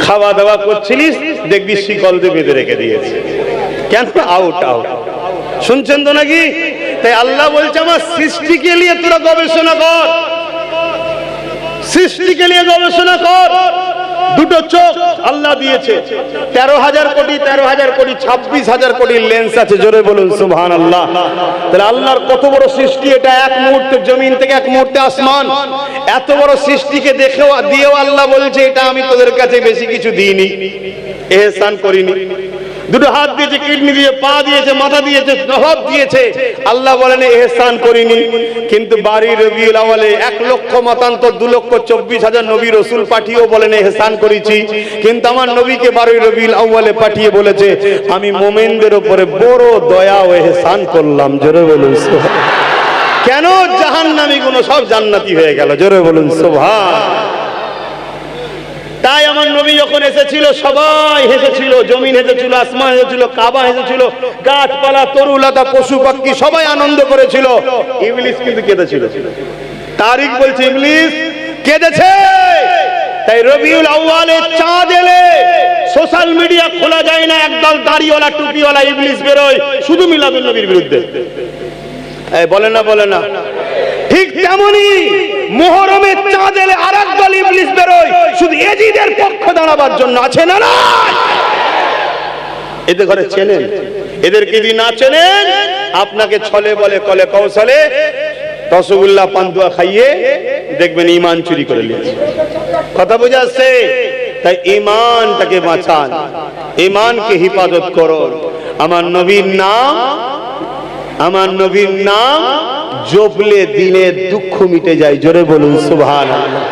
খাওয়া দাওয়া করছিলিস, দেখবি শিকল দিয়ে বেঁধে রেখে দিয়েছে। কেন? Out out. শুনছেন তো নাকি? তাই আল্লাহ বলছে, আমার সৃষ্টিকে নিয়ে তোরা গবেষণা কর, সৃষ্টিকে নিয়ে গবেষণা কর। দুটো চোখ আল্লাহ দিয়েছে, 13,000 কোটি 13,000 কোটি 26,000 কোটি লেন্স আছে। জোরে বলুন সুবহানাল্লাহ। তাহলে আল্লাহর কত বড় সৃষ্টি এটা! এক মুহূর্তে জমিন থেকে এক মুহূর্তে আসমান। এত বড় সৃষ্টিকে দেখেও দিয়েও আল্লাহ বলছে, এটা আমি তোদের কাছে বেশি কিছু দিইনি, এহসান করিনি। দুটো হাত দিয়েছে, কিডনি দিয়ে, পা দিয়েছে, মাথা দিয়েছে, সব দিয়েছে। আল্লাহ বলেন এহসান করিনি। কিন্তু বাড়ি রবিউল আউয়ালে 1 লক্ষ মতান্তর 2,24,000 নবী রাসূল পাঠিয়েও বলেন এহসান করেছি। কিন্তু আমার নবীকে বাড়ি রবিউল আউয়ালে পাঠিয়ে বলেছে, আমি মুমিনদের উপরে বড় দয়া ও এহসান করলাম। জোরে বলুন সুবহান। কেন? জাহান্নামী গুলো সব জান্নাতি হয়ে গেল। জোরে বলুন সুবহান। তাই আমার নবী যখন এসেছিল সবাই হেসেছিল, জমিন হেসেছিল, আসমান হেসেছিল, কাবা হেসেছিল, গাছপালা, তরুলতা, পশু পাখি সবাই আনন্দ করেছিল। ইবলিস কিন্তু কেঁদেছিল। তারিখ বলছে ইবলিস কেঁদেছে। তাই রবিউল আউয়ালে চাঁদ এলে সোশ্যাল মিডিয়া খোলা যায় না, একদল দাড়িওয়ালা টুপিওয়ালা ইবলিস বেরোয় শুধু মিলাদুন নবীর বিরুদ্ধে। বলে না বলে না? ঠিক তেমনি মুহররমের চাঁদ এলে আরেক দল ইবলিস বেরোয় শুধু এজিদের পক্ষ দাঁড়াবার জন্য। আছে না না? এদের ঘরে চেনেন? এদেরকে যদি না চেনেন, আপনাকে ছলে বলে কলে কৌশলে রসগোল্লা পান্তুয়া খাইয়ে দেখবেন ইমান চুরি করে নিয়েছে। কথা বোঝা যাচ্ছে? তাই ইমানটাকে বাঁচান, ইমানকে হিফাজত করুন। আমার নবীর নাম জপলে দিনের দুঃখ মিটে যায়। জোরে বলুন সুবহানাল্লাহ।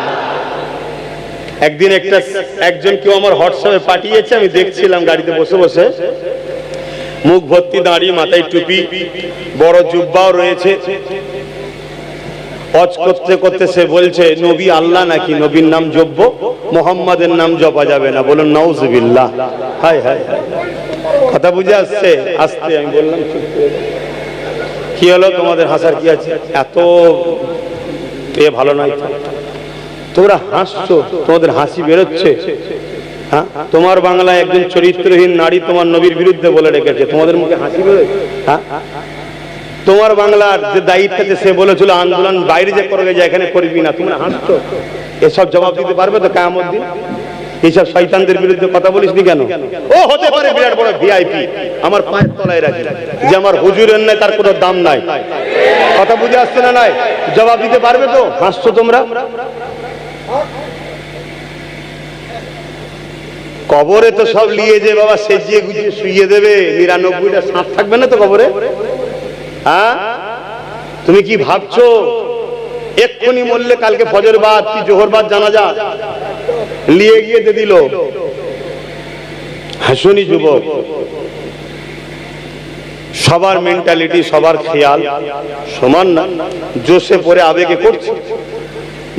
একদিন একজন কেউ আমার হোয়াটসঅ্যাপে পাঠিয়েছে, আমি দেখছিলাম গাড়িতে বসে বসে, মুখ ভর্তি দাড়ি, মাথায় টুপি, বড় জুব্বাও রয়েছে। হজ করতে করতে সে বলছে নবী আল্লাহ নাকি, নবীর নাম জপব, মুহাম্মাদের নাম জপা যাবে না। বলুন নাউজুবিল্লাহ। হায় হায়, কথা বুঝে আসছে? আসতে আমি বললাম কি হলো, তোমাদের হাসার কি আছে? এত ভালো নয়, তোমরা হাসছো, তোমাদের হাসি বেরোচ্ছে। হ্যাঁ, তোমার বাংলায় একজন চরিত্রহীন নারী তোমার নবীর বিরুদ্ধে বলে রেখেছে, তোমাদের মুখে হাসি বেরোয়? হ্যাঁ, তোমার বাংলার যে দায়িত্ব আছে সে বলেছিল আন্দোলন বাইরে যে করবে, যে এখানে করবি না, তোমরা হাসছো। এসব জবাব দিতে পারবে তো কিয়ামত দিন? এইসব শয়তানদের বিরুদ্ধে কথা বলিসনি কেন? ও হতে পারে বিরাট বড় ভিআইপি, আমার পায়ের তলায় রাখি, যে আমার হুজুরের নাই তার কোনো দাম নাই। কথা বুঝে আসছে না? নাই জবাব দিতে পারবে তো? হাসছো তোমরা। কবরে তো সব নিয়ে যে বাবা সেজিয়ে গুজিয়ে শুইয়ে দেবে, ৯৯টা সাপ থাকবে না তো কবরে? হ্যাঁ, তুমি কি ভাবছো এক্ষুনি মরলে কালকে ফজর বাদ কি জোহর বাদ জানাজা নিয়ে গিয়ে দিয়ে দিল? হাসুনি যুবক, সবার মেন্টালিটি, সবার খেয়াল সমান না। জোশে পড়ে আবেগে করছি,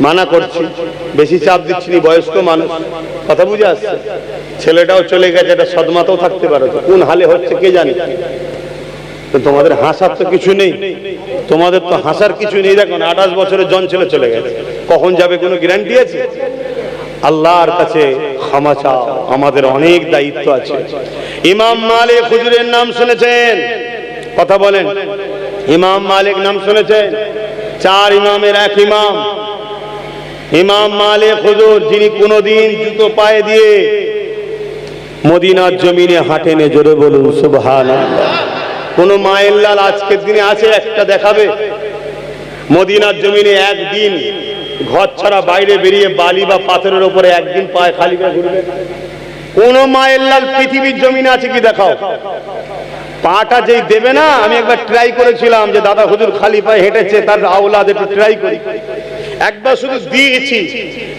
মানা করছি, বেশি চাপ দিচ্ছি না, বয়স্ক মানুষ। কথা বুঝে আসছে? ছেলেটাও চলে গেছে, একটা সদমাতেও থাকতে পারে, কোন হালে হচ্ছে কে জানে। তো তোমাদের হাসার তো কিছু নেই, তোমাদের তো হাসার কিছু নেই। দেখুন 28 বছরের জন ছেলে চলে গেছে, কখন যাবে কোনো গ্যারান্টি আছে? আল্লাহর কাছে ক্ষমা চাও, আমাদের অনেক দায়িত্ব আছে। ইমাম মালিক হুজুরের নাম শুনেছেন? কথা বলেন, ইমাম মালিক নাম শুনেছেন? 4 ইমামের এক ইমাম ইমাম মালিক হুজুর, যিনি কোনদিন জুতো পায়ে দিয়ে মদিনার জমিনে হাঁটেনে। জোরে বলুন সুবহানাল্লাহ। কোন মায়ের লাল আজকের দিনে আছে একটা দেখাবে মদিনার জমিনে একদিন ঘর ছাড়া বাইরে বেরিয়ে বালি বা পাথরের উপরে একদিন পায়ে খালি পা ঘুরবে? কোন মায়ের লাল পৃথিবীর জমিনে আছে কি দেখাও? পাটা যেই দেবে না, আমি একবার ট্রাই করেছিলাম যে দাদা হুজুর খালি পায়ে হেঁটেছে, তার আওলাদ একটু ট্রাই করি। একবার শুধু দিয়েছি,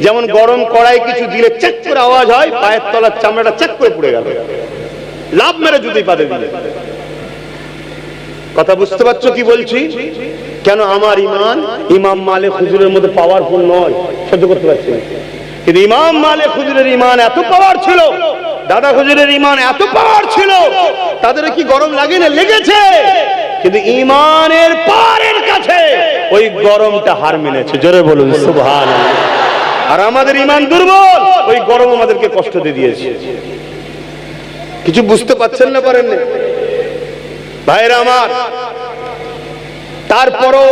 যেমন গরম কড়াই কিছু দিলে চেক করে আওয়াজ হয়, পায়ের তলার চামড়াটা চেক করে পড়ে গেল, লাভ মেরে জুতোই পাতে দিলে। কথা বুঝতে পারছো কি বলছি? কেন? আমার ইমান ইমাম মালিক হুজুরের মধ্যে পাওয়ারফুল নয়, সহ্য করতে পারছি না। কিন্তু ইমাম মালিক হুজুরের ইমান এত পাওয়ার ছিল, দাদা হুজুরের ইমান এত পাওয়ার ছিল, তাদের কি গরম লাগে না? লেগেছে, কিন্তু ইমানের পাওয়ারের কাছে ওই গরমটা হার মেনেছে। জোরে বলুন সুবহানাল্লাহ। আর আমাদের ইমান দুর্বল, ওই গরম আমাদেরকে কষ্ট দিয়ে দিয়েছে। কিছু বুঝতে পারছেন না? পারেন না ভাইরা আমার। তারপরও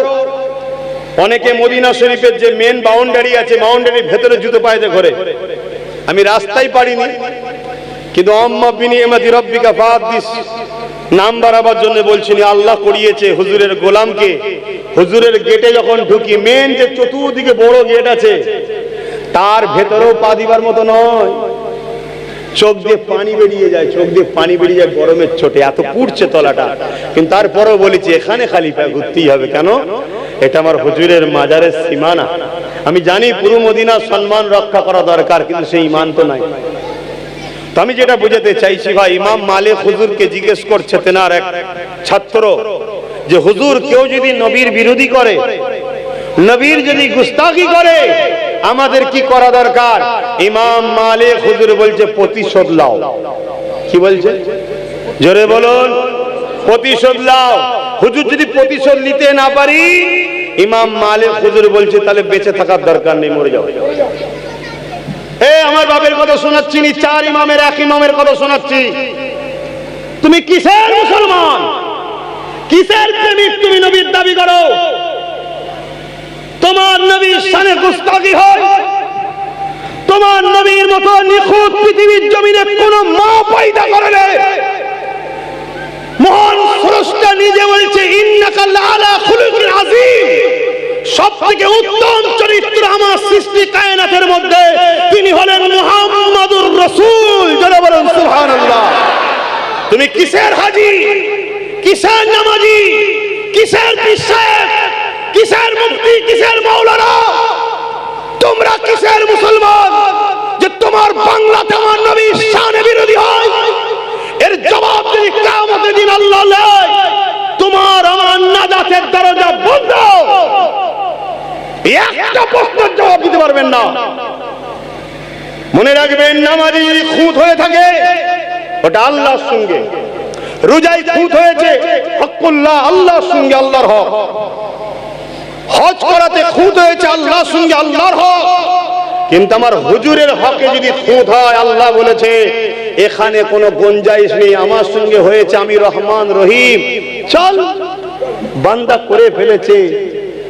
অনেকে মদিনা শরীফের যে মেন বাউন্ডারি আছে, বাউন্ডারির ভেতরে জুতো পায়ে ঘরে। আমি রাস্তায় পারিনি, কিন্তু আম্মা বিনিয়ামাতি রাব্বিকা ফাহাদ্দিস নাম বাড়াবার জন্য বলছি না, আল্লাহ করিয়েছে হুজুরের গোলামকে। হুজুরের গেটে যখন ঢুকি, মেন যে চতুর্দিকে বড় গেট আছে, তার ভেতরেও পা দিবার মতো নয়, চোখ দিয়ে পানি বেরিয়ে যায়, চোখ দিয়ে পানি বেরিয়ে যায় গরমের চোটে, এত পুড়ছে তলাটা। কিন্তু তারপরেও বলেছি এখানে খালি পা ঘুরতেই হবে। কেন? এটা আমার হুজুরের মাজারের সীমানা। আমি জানি পুরো মদিনার সম্মান রক্ষা করা দরকার, কিন্তু সেই ইমান তো নাই। তো আমি যেটা বুঝাতে চাইছি ভাই, ইমাম মালিক হুজুরকে জিজ্ঞেস করছে তেনার এক ছাত্র যে হুজুর, কেউ যদি নবীর বিরোধী করে, নবীর যদি গুস্তাখি করে, আমাদের কি করা দরকার? ইমাম মালিক হুজুর বলছে প্রতিশোধ লাও। কি বলছে? জোরে বলুন, প্রতিশোধ লাও। হুজুর যদি প্রতিশোধ নিতে না পারি, ইমাম মালিক হুজুর বলছে তাহলে বেঁচে থাকার দরকার নেই, মরে যাও। আমার বাপের কথা শোনাচ্ছি নি, 4 ইমামের এক ইমামের কথা শোনাচ্ছি। তুমি কিসের মুসলমান? কিসের প্রেমিক তুমি নবীর দাবি করো? তোমার নবীর শানে গুস্তাখি হয়। তোমার নবীর মতো নিখুঁত পৃথিবীর জমিনে কোন মা পয়দা করে না। মহান স্রষ্টা নিজে বলছে ইন্নাকা লাআলা খুলুকিন আযীম, সবথেকে উত্তম চরিত্র আমার সৃষ্টি কায়নাতের মধ্যে তিনি হলেন মুহাম্মাদুর রাসূল। যারা বলেন সুবহানাল্লাহ। তুমি কিসের হাজী, কিসের নামাজি, কিসের বিশ্বাস, কিসের মুফতি, কিসের মাওলানা, তোমরা কিসের মুসলমান যে তোমার বাংলাতে আমার নবীর শানে বিরোধী হয়? এর জবাব যদি কিয়ামতের দিন আল্লাহ নেয়, তোমার আমার নাজাতের দরজা বন্ধ। একটা প্রশ্নের জবাব দিতে পারবেন না। মনে রাখবেন, নামাজি যদি খুঁত হয়ে থাকে ওটা আল্লাহর সঙ্গে, রোজায় খুঁত হয়েছে হকুল্লাহ, আল্লাহর সঙ্গে আল্লাহর হক, হজ করাতে খুঁত হয়েছে আল্লাহর সঙ্গে আল্লাহর হক। কিন্তু আমার হুজুরের হকে যদি খুঁত হয়, আল্লাহ বলেছে এখানে কোনো গুঞ্জাইশ নেই, আমার সঙ্গে হয়েছে আমি রহমান রহিম। চল, বান্দা করে ফেলেছে,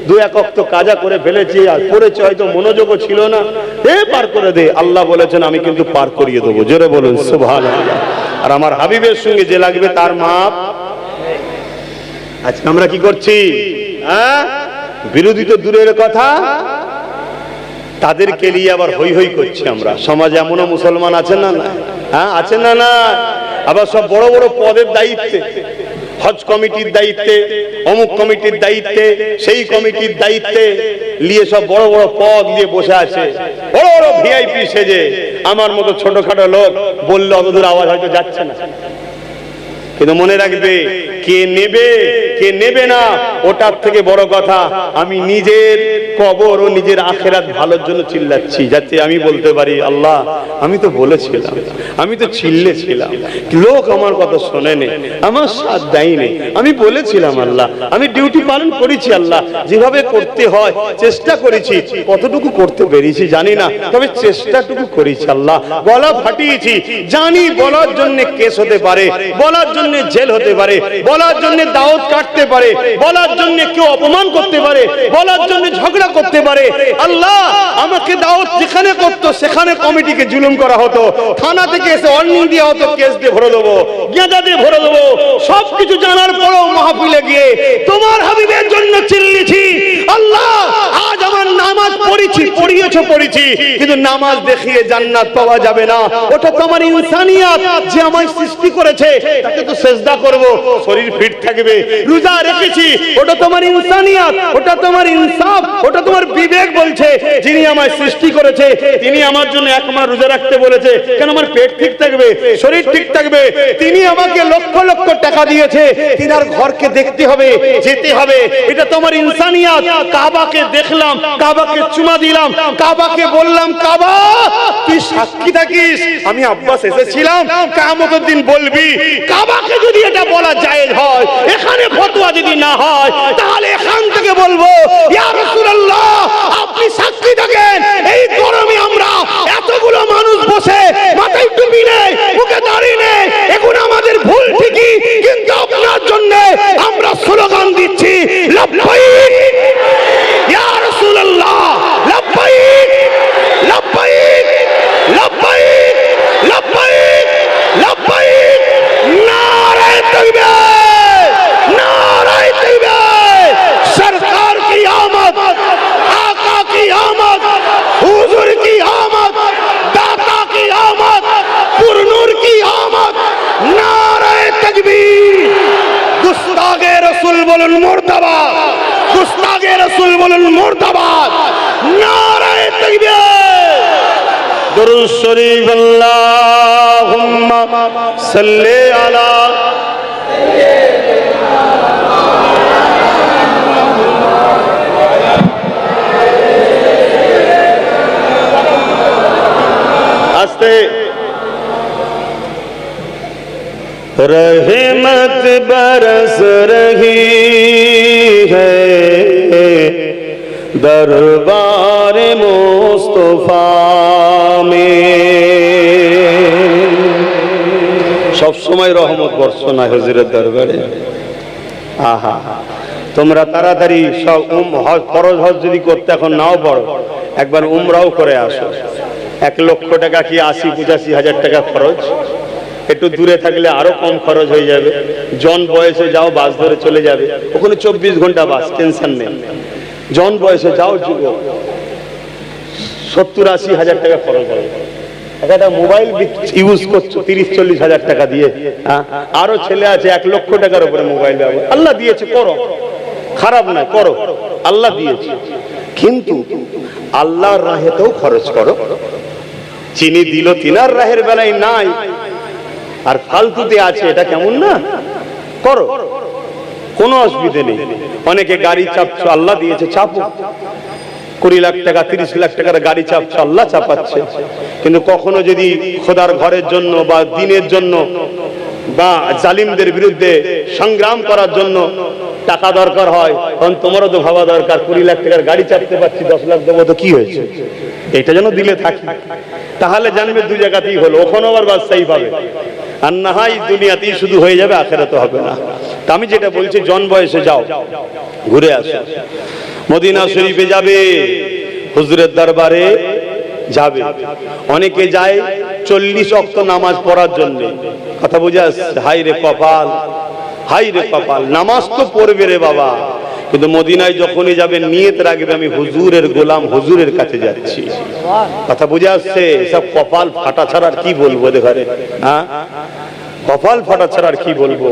দু এক ওয়াক্ত কাজা করে ফেলেছে, আর পড়েছে হয়তো মনোযোগও ছিল না, পার করে দে। আল্লাহ বলেছেন আমি কিন্তু পার করিয়ে দেবো। জোরে বলুন সুবহানাল্লাহ। আর আমার হাবিবের সঙ্গে যে লাগবে তার মাপ। আজকে আমরা কি করছি? বিরোধী তো দূরের কথা, তাদেরকে নিয়ে আবার হই হই করছি আমরা। সমাজে এমনও মুসলমান আছেন না? হ্যাঁ, আছেন না? না, আবার সব বড় বড় পদের দায়িত্বে, হজ কমিটির দায়িত্বে, অমুক কমিটির দায়িত্বে, সেই কমিটির দায়িত্বে নিয়ে সব বড় বড় পদ নিয়ে বসে আছে, বড় বড় ভিআইপি সেজে। আমার মতো ছোটখাটো লোক বললে অতদূর আওয়াজ হয়তো যাচ্ছে না। কিন্তু মনে রাখবে, কে নেবে কে নেবে না ওটার থেকে বড় কথা আমি নিজের কবর ও নিজের আখিরাত ভালোর জন্য চিল্লাচ্ছি, যাতে আমি বলতে পারি আল্লাহ আমি তো বলেছিলাম, আমি তো চিল্লেছিলাম, লোক আমার কথা শোনেনি, আমার সাথ দেয়নি, আমি বলেছিলাম আল্লাহ, আমি ডিউটি পালন করেছি আল্লাহ, যেভাবে করতে হয় চেষ্টা করেছি, কতটুকু করতে পেরেছি জানি না, তবে চেষ্টাটুকু করেছি আল্লাহ। গলা ফাটিয়েছি, জানি বলার জন্য কেস হতে পারে, বলার জন্য জেল হতে পারে, বলার জন্য দাওয়াত কাটতে পারে, বলার জন্য কেউ অপমান করতে পারে, বলার জন্য ঝগড়া করতে পারে। আল্লাহ আমাকে দাওয়াত যেখানে করতো সেখানে কমিটিকে জুলুম করা হতো, থানা থেকে এসে ওয়ার্নিং দেওয়া হতো, কেস দিয়ে ভরে দেবো, গেঁজা দিয়ে ভরে দেবো। সবকিছু জানার পরও মাহফিলে গিয়ে তোমার হাবিবের জন্য চিল্লিছি আল্লাহ আজ আমার নামাজ পড়েছি, কিন্তু নামাজ দেখিয়ে জান্নাত পাওয়া যাবে না। ওটা তোমার ইনসানিয়াত, যে আমায় সৃষ্টি করেছে তাকে তো সেজদা করব, শরীর ফিট থাকবে। রোজা রেখেছি, ওটা তোমার ইনসানিয়াত, ওটা তোমার ইনসাফ, ওটা তোমার বিবেক বলছে যিনি আমায় সৃষ্টি করেছে তিনি আমার জন্য এক মাস রোজা রাখতে বলেছে, কেন আমার পেট ঠিক থাকবে, শরীর ঠিক থাকবে। তিনি আমাকে লক্ষ লক্ষ টাকা দিয়েছে, তিনার ঘরকে দেখতে হবে, যেতে হবে, এটা তোমার ইনসানিয়াত। কাবাকে দেখলাম, কাবাকে চুমা দিলাম, কাবাকে বললাম কাবা তুই সাক্ষী থাকিস আমি আব্বাস এসেছিলাম, কিয়ামতের দিন বলবি। কাবাকে যদি এটা বলা জায়েজ হয়, এখানে ফতোয়া যদি না হয়, তাহলে এখান থেকে বলবো ইয়া রাসূলুল্লাহ আপনি সাক্ষী থাকেন, এই গরমে আমরা এতগুলো মানুষ বসে মাথায় টুপি নেই, মুখে দাড়ি নেই, এখন আমাদের ভুল ঠিকই, কিন্তু আপনার জন্য আমরা স্লোগান দিচ্ছি লাব্বাইক ইয়া রাসূলুল্লাহ, লাব্বাইক লাব্বাইক লাব্বাইক লাব্বাইক লাব্বাইক। নারায়ে তাকবীর, নারায়ে তাকবীর। সরকার की आमद, आका की आमद, हुजूर की आमद, दाता की आमद, पुरनूर की आमद। नाराये तकबीर। गुस्तागे रसूल बोलुन मुर्दाबाद, गुस्तागे रसूल बोलुन मुर्दाबाद। नाराये तकबीर। दुरूद शरीफ अल्लाहुम्मा सल्ली अला रहमत बरस रही है दरबार मुस्तफा में। सब समय रहमत बरसना हजरत दरबारे। আহা, তোমরা তাড়াতাড়ি সব ফরজ হজ যদি করতে এখন নাও পড়ো, একবার উমরাও করে আসো। 1 লক্ষ টাকা কি 80-85 হাজার টাকা খরচ, একটু দূরে থাকলে আরো কম খরচ হয়ে যাবে। জন বয়সে যাও, বাস ধরে চলে যাবে, ওখানে 24 ঘন্টা বাস, টেনশন নেই। জন বয়সে যাও, যুবক 70-80 হাজার টাকা খরচ হবে। একটা মোবাইল ইউজ করছো 30-40 হাজার টাকা দিয়ে, আরো ছেলে আছে 1 লক্ষ টাকার উপরে মোবাইল ব্যবহার। আল্লাহ দিয়েছে, করো, খারাপ না, করো, আল্লাহ দিয়েছে। কিন্তু আল্লাহর রাহেতেও খরচ করো। চিনি দিল তিনার রাহের বেলায় নাই, আর ফালতুতে আছে, এটা কেমন না? করো, কোনো অসুবিধে নেই। অনেকে গাড়ি চাপছো, আল্লাহ দিয়েছে, চাপো। 20 লাখ টাকা 30 লাখ টাকার গাড়ি চাপছো, আল্লাহ চাপাচ্ছে। কিন্তু কখনো যদি খোদার ঘরের জন্য বা দ্বীনের জন্য বা জালিমদের বিরুদ্ধে সংগ্রাম করার জন্য টাকা দরকার হয়, তখন তোমারও তো ভাবা দরকার 20 লাখ টাকার গাড়ি চাপতে পারছি, 10 লাখ দেবো, তো কি হয়েছে, এটা যেন দিলে থাকি। তাহলে জানবে 2 জায়গাতেই হলো, ওখানে আবার বাদশাহী পাবে। আর না হয় দুনিয়াতেই শুধু হয়ে যাবে, আখিরাতে হবে না। তা আমি যেটা বলছি, জন বয়সে যাও, ঘুরে আসো। মদিনা শরীফে যাবে, হুজুরের দরবারে যাবে। অনেকে যায় 40 ওয়াক্ত নামাজ পড়ার জন্য। কথা বুঝে আসছে? হাই রে কপাল, হাই রে কপাল, নামাজ তো পড়বে রে বাবা, কিন্তু মদিনায় যখনই যাবে নিয়ত রাখবে আমি হুজুরের গোলাম, হুজুরের কাছে যাচ্ছি। কথা বুঝে আসছে? সব কপাল ফাটা ছাড়া আর কি বলবো ঘরে, হ্যাঁ, কপাল ফাটা ছাড়া আর কি বলবো।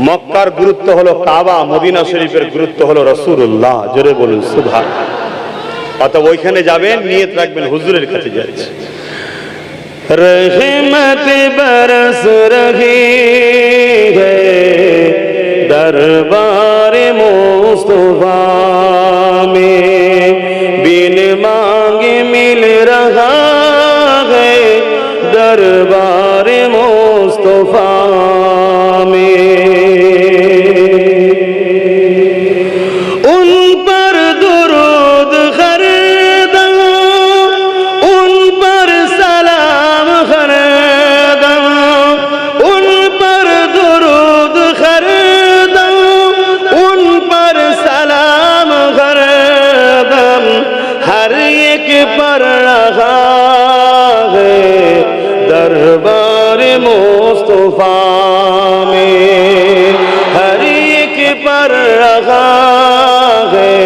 মক্কার গুরুত্ব হলো কাবা, মদিনা শরীফের গুরুত্ব হলো রাসূলুল্লাহ। জোরে বলুন সুবহানাল্লাহ। অতএব ওইখানে যাবেন, নিয়ত রাখবেন হুজুরের কাছে যাচ্ছি। रहमत बरस रही है दरबार मुस्तफा में, बिन मांगे मिल रहा है दरबार मुस्तफा में। उन पर दुरूद खरदम, उन पर सलाम खरदम, उन पर दुरूद खरदम, उन पर सलाम खरदम, हर एक पर रहा है दरबार मुस्तफा में, हर एक पर रहा है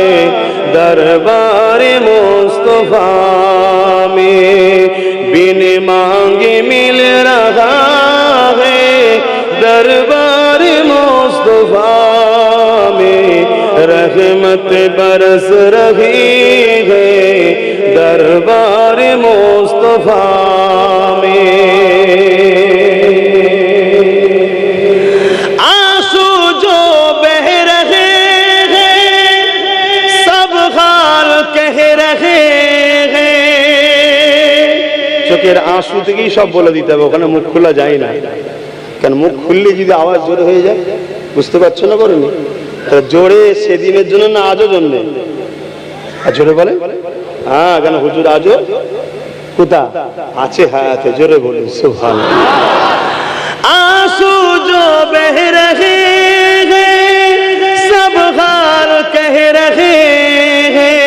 दरबार मुस्तफा में, बिन मांगे मिल रहा है दरबार मुस्तफा में, रहमत बरस रही है दरबार मुस्तफा में। आंसू जो बह रहे हैं सब हाल कह रहे हैं। চোখের আঁসু থেকেই সব বলে দিতে হবে, ওখানে মুখ খোলা যায় না। কেন মুখ খুললে যদি আওয়াজ জোরে হয়ে যায়, বুঝতে পারছো না? বলুন জোরে সেদিনের জন্য না আজও জন্য? জোরে বলে, হ্যাঁ, কেন হুজুর আজও কোথা আছে? হায়াতে। জোরে বলুন সুবহানাল্লাহ। आंसू जो बह रहे हैं सब हाल कह रहे हैं,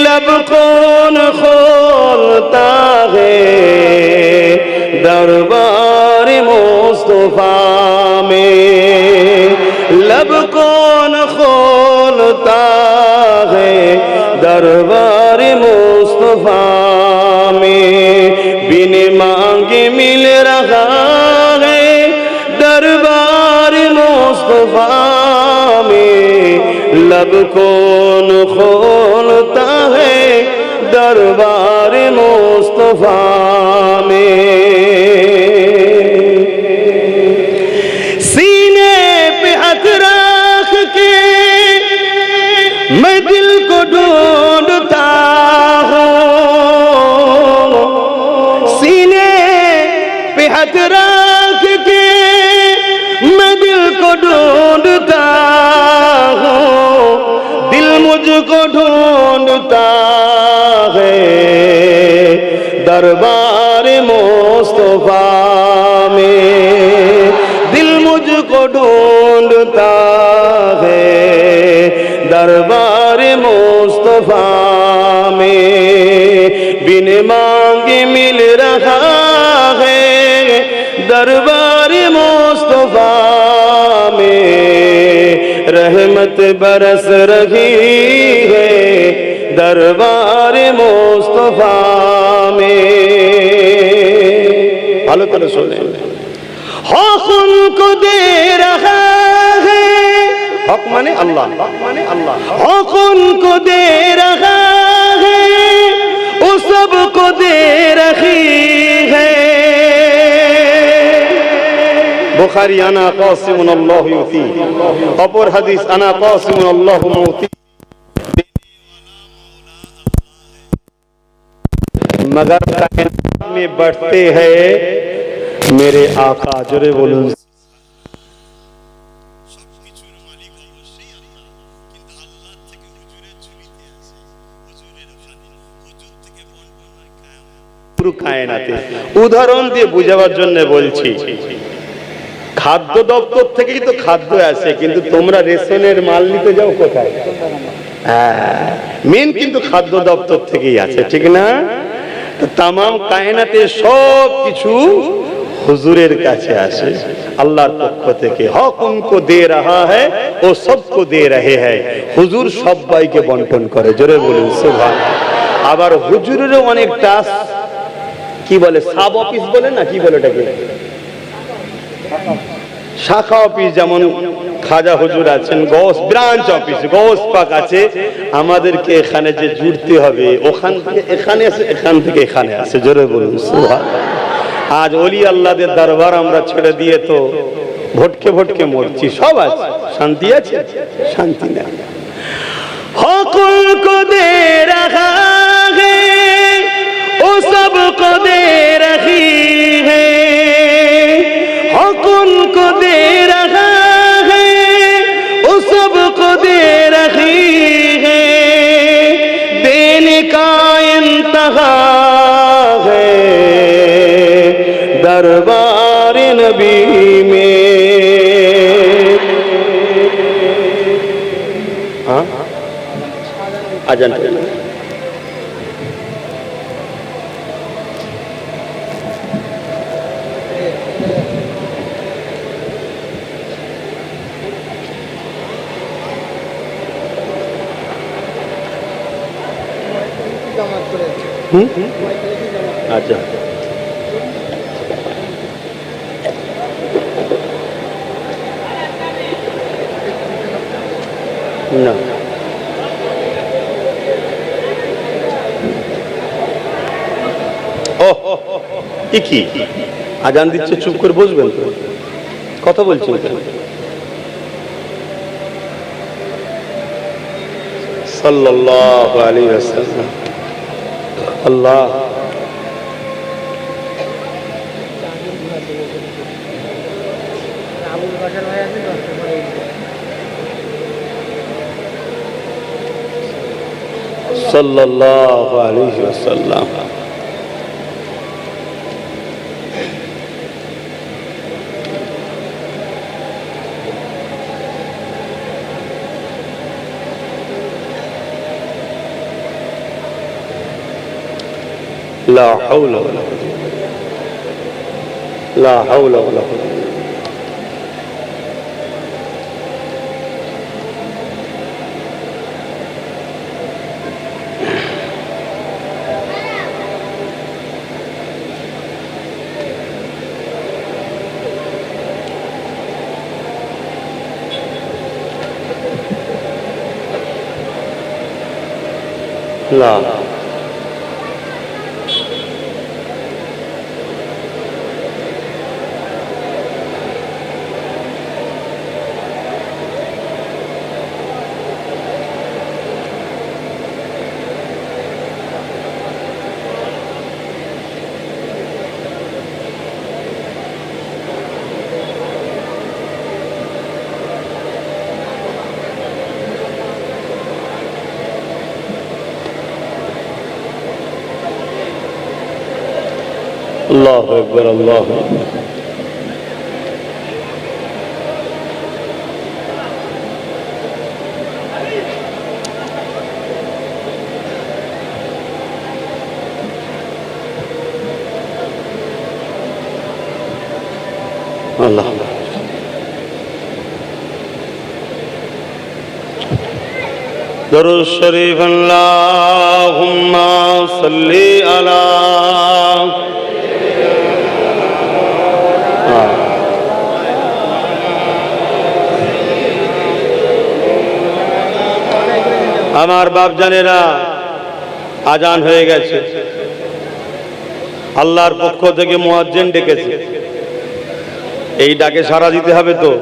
लब कौन खोलता है दरबार मुस्तफा में, लब कौन खोलता है दरबार मुस्तफा में, बिन मांगे मिल रहा है दरबार मुस्तफा में, लब कौन खोलता है दरबार मुस्तफा में। सीने पे हाथ रख के मैं दिल को ढूंढता हूँ, सीने पे हाथ रख के मैं दिल को ढूंढता हूँ, दिल मुझको ढूंढता है दरबार मुस्तफा में, दिल मुझको ढूंढता है दरबार मुस्तफा में, बिन मांगे मिल रहा है दरबार मुस्तफा में, रहमत बरस रही है दरबार मुस्तफा में। ভালো করে শুনেন, হক উनको दे रहा है, হক মানে আল্লাহ, হক उनको दे रहा है वो सबको दे रही है। বুখারী আনা কাসিমুন আল্লাহু ইউতি, অপর হাদিস আনা কাসিমুন আল্লাহু মুতি, मगर कायनात में बढ़ते हैं मेरे आका। जोरे बोलूं, পুরো কায়নাতে উদাহরণ দিয়ে বোঝাবার জন্য বলছি। খাদ্য দপ্তর থেকেই তো খাদ্য আসে, কিন্তু তোমরা রেশনের মাল নিতে যাও কোথায়? মেন কিন্তু খাদ্য দপ্তর থেকেই আছে, ঠিক না? तमाम कायनाते सब किछु हुजूरेर काछे आसे, आल्लाहर पक्ष थेके। हक उनको दे रहा है वो सबको दे रहे हैं, हुजूर सबाइके बंटन करे। जोरे बोलुन सुबहानाल्लाह। आबार हुजूरेरও অনেকটা কি বলে, সাব অফিস বলে না, কি বলে এটাকে, শাখা অফিস। যেমন খাজা হুজুর আছেন, গৌস ব্রাঞ্চ অফিস, গৌস পাক আছে। আমাদেরকে এখানে যে জুড়তে হবে, ওখান থেকে এখানে আসে, এখান থেকে এখানে আসে। জোরে বলুন সুবহানাল্লাহ। আজ ওলি আল্লাহদের দরবার আমরা ছেড়ে দিয়ে তো ভটকে ভটকে মরছি। সব আছে, শান্তি আছে? শান্তি না। হক উनको दे रहा है वो सबको दे रही है, हक उनको दे रहा है वो सबको दे रही है, देने का इंतहा है दरबार नबी में। हाँ आजान আচ্ছা না ও কি আজান দিচ্ছে, চুপ করে বসবেন তো, কথা বলছেন কেন? সাল্লাল্লাহু আলাইহি ওয়াসাল্লাম। আল্লাহ সাল্লাল্লাহু আলাইহি ওয়াসাল্লাম। لا حول ولا قوة لا حول ولا قوة لا अल्लाहु अकबर अल्लाहु अकबर। দরুদ শরীফ আল্লাহুম্মা সাল্লি আলা। আমার বাপ জানেরা, আজান হয়ে গেছে, আল্লাহর পক্ষ থেকে মুয়াজ্জিন ডেকেছে। এই ডাকে সাড়া দিতে হবে তো,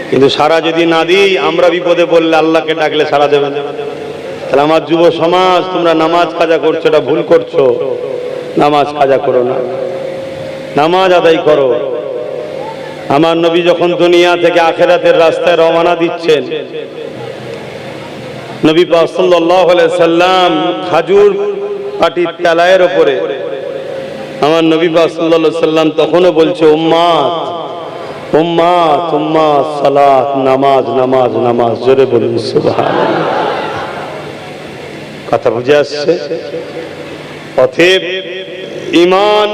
কিন্তু সাড়া যদি না দিই, আমরা বিপদে পড়লে আল্লাহকে ডাকলে সাড়া দেবে না। তাহলে আমার যুব সমাজ, তোমরা নামাজ কাজা করছো, এটা ভুল করছো। নামাজ কাজা করো না, নামাজ আদায় করো। আমার নবী যখন দুনিয়া থেকে আখিরাতের রাস্তায় রওনা দিচ্ছেন, নবী পাক সাল্লাল্লাহু আলাইহি সাল্লাম খাজুর পাটির তেলায়ের উপরে, আমার নবী পাক সাল্লাল্লাহু আলাইহি সাল্লাম তখনও বলছে, উম্মাত উম্মাত উম্মাত, সালাত, নামাজ নামাজ নামাজ। জোরে বলুন সুবহানাল্লাহ। কথা বুঝে আসছে? অতএব ঈমান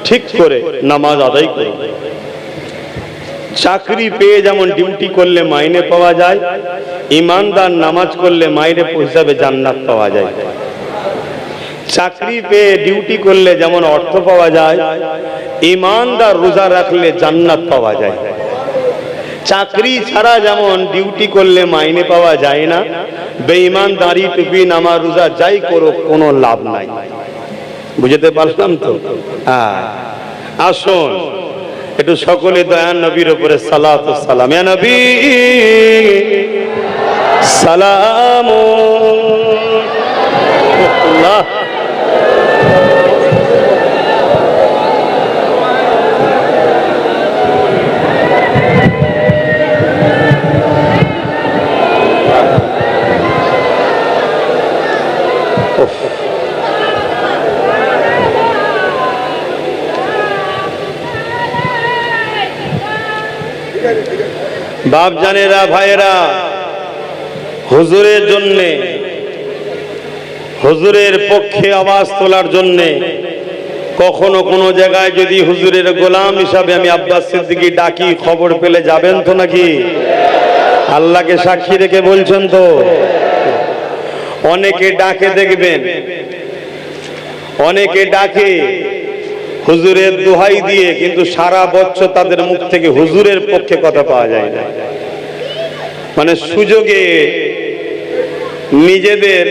ঠিক করে নামাজ আদায় করো। চাকরি পেয়ে যেমন ডিউটি করলে মাইনে পাওয়া যায়, ঈমানদার নামাজ করলে মাইনে হিসাবে জান্নাত পাওয়া যায়। চাকরি পেয়ে ডিউটি করলে যেমন অর্থ পাওয়া যায়, ঈমানদার রোজা রাখলে জান্নাত পাওয়া যায়। চাকরি ছাড়া যেমন ডিউটি করলে মাইনে পাওয়া যায় না, বেঈমানদারি টুপি নামাজ রোজা যাই করো কোনো লাভ নাই। বুঝতে পারলাম তো? আসুন একটু সকলে দয়ান নবীর উপরে সালাত ও সালাম। ইয়া নবী সালাম আল্লাহ। বাপ জানেরা, ভাইয়েরা, হুজুরের জন্যে, হুজুরের পক্ষে আওয়াজ তোলার জন্যে কখনো কোনো জায়গায় যদি হুজুরের গোলাম হিসাবে আমি আব্বাস সিদ্দিকী ডাকি, খবর পেলে যাবেন তো নাকি? আল্লাহকে সাক্ষী রেখে বলছেন তো? অনেকে ডাকে, দেখবেন অনেকে ডাকে হুজুরের দোহাই দিয়ে, কিন্তু সারা বছর তাদের মুখ থেকে হুজুরের পক্ষে কথা পাওয়া যায় না। মানে সুযোগে নিজেদের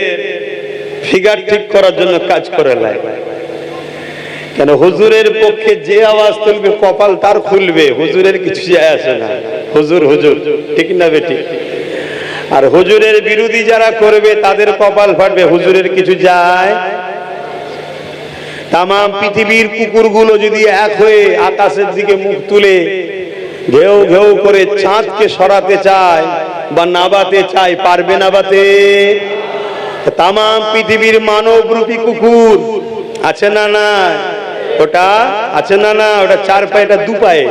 ফিগার ঠিক করার জন্য কাজ করে লাগে। কেন হুজুরের পক্ষে যে আওয়াজ তুলবে কপাল তার খুলবে, হুজুরের কিছু যায় আসে না। হুজুর হুজুর, ঠিক না বেটি? আর হুজুরের বিরোধী যারা করবে তাদের কপাল ফাটবে, হুজুরের কিছু যায়। তাম পৃথিবীর কুকুরগুলো যদি এক হয়ে আকাশের দিকে মুখ তুলে ঘেউ ঘেউ করে চাঁদকে সরাতে চায় বা নাবাতে চায়, পারবে নাবাতে? তাম পৃথিবীর মানবরূপী কুকুর আছে না না? ওটা আছে না না? ওটা চার পায়ে, এটা দু পায়ে।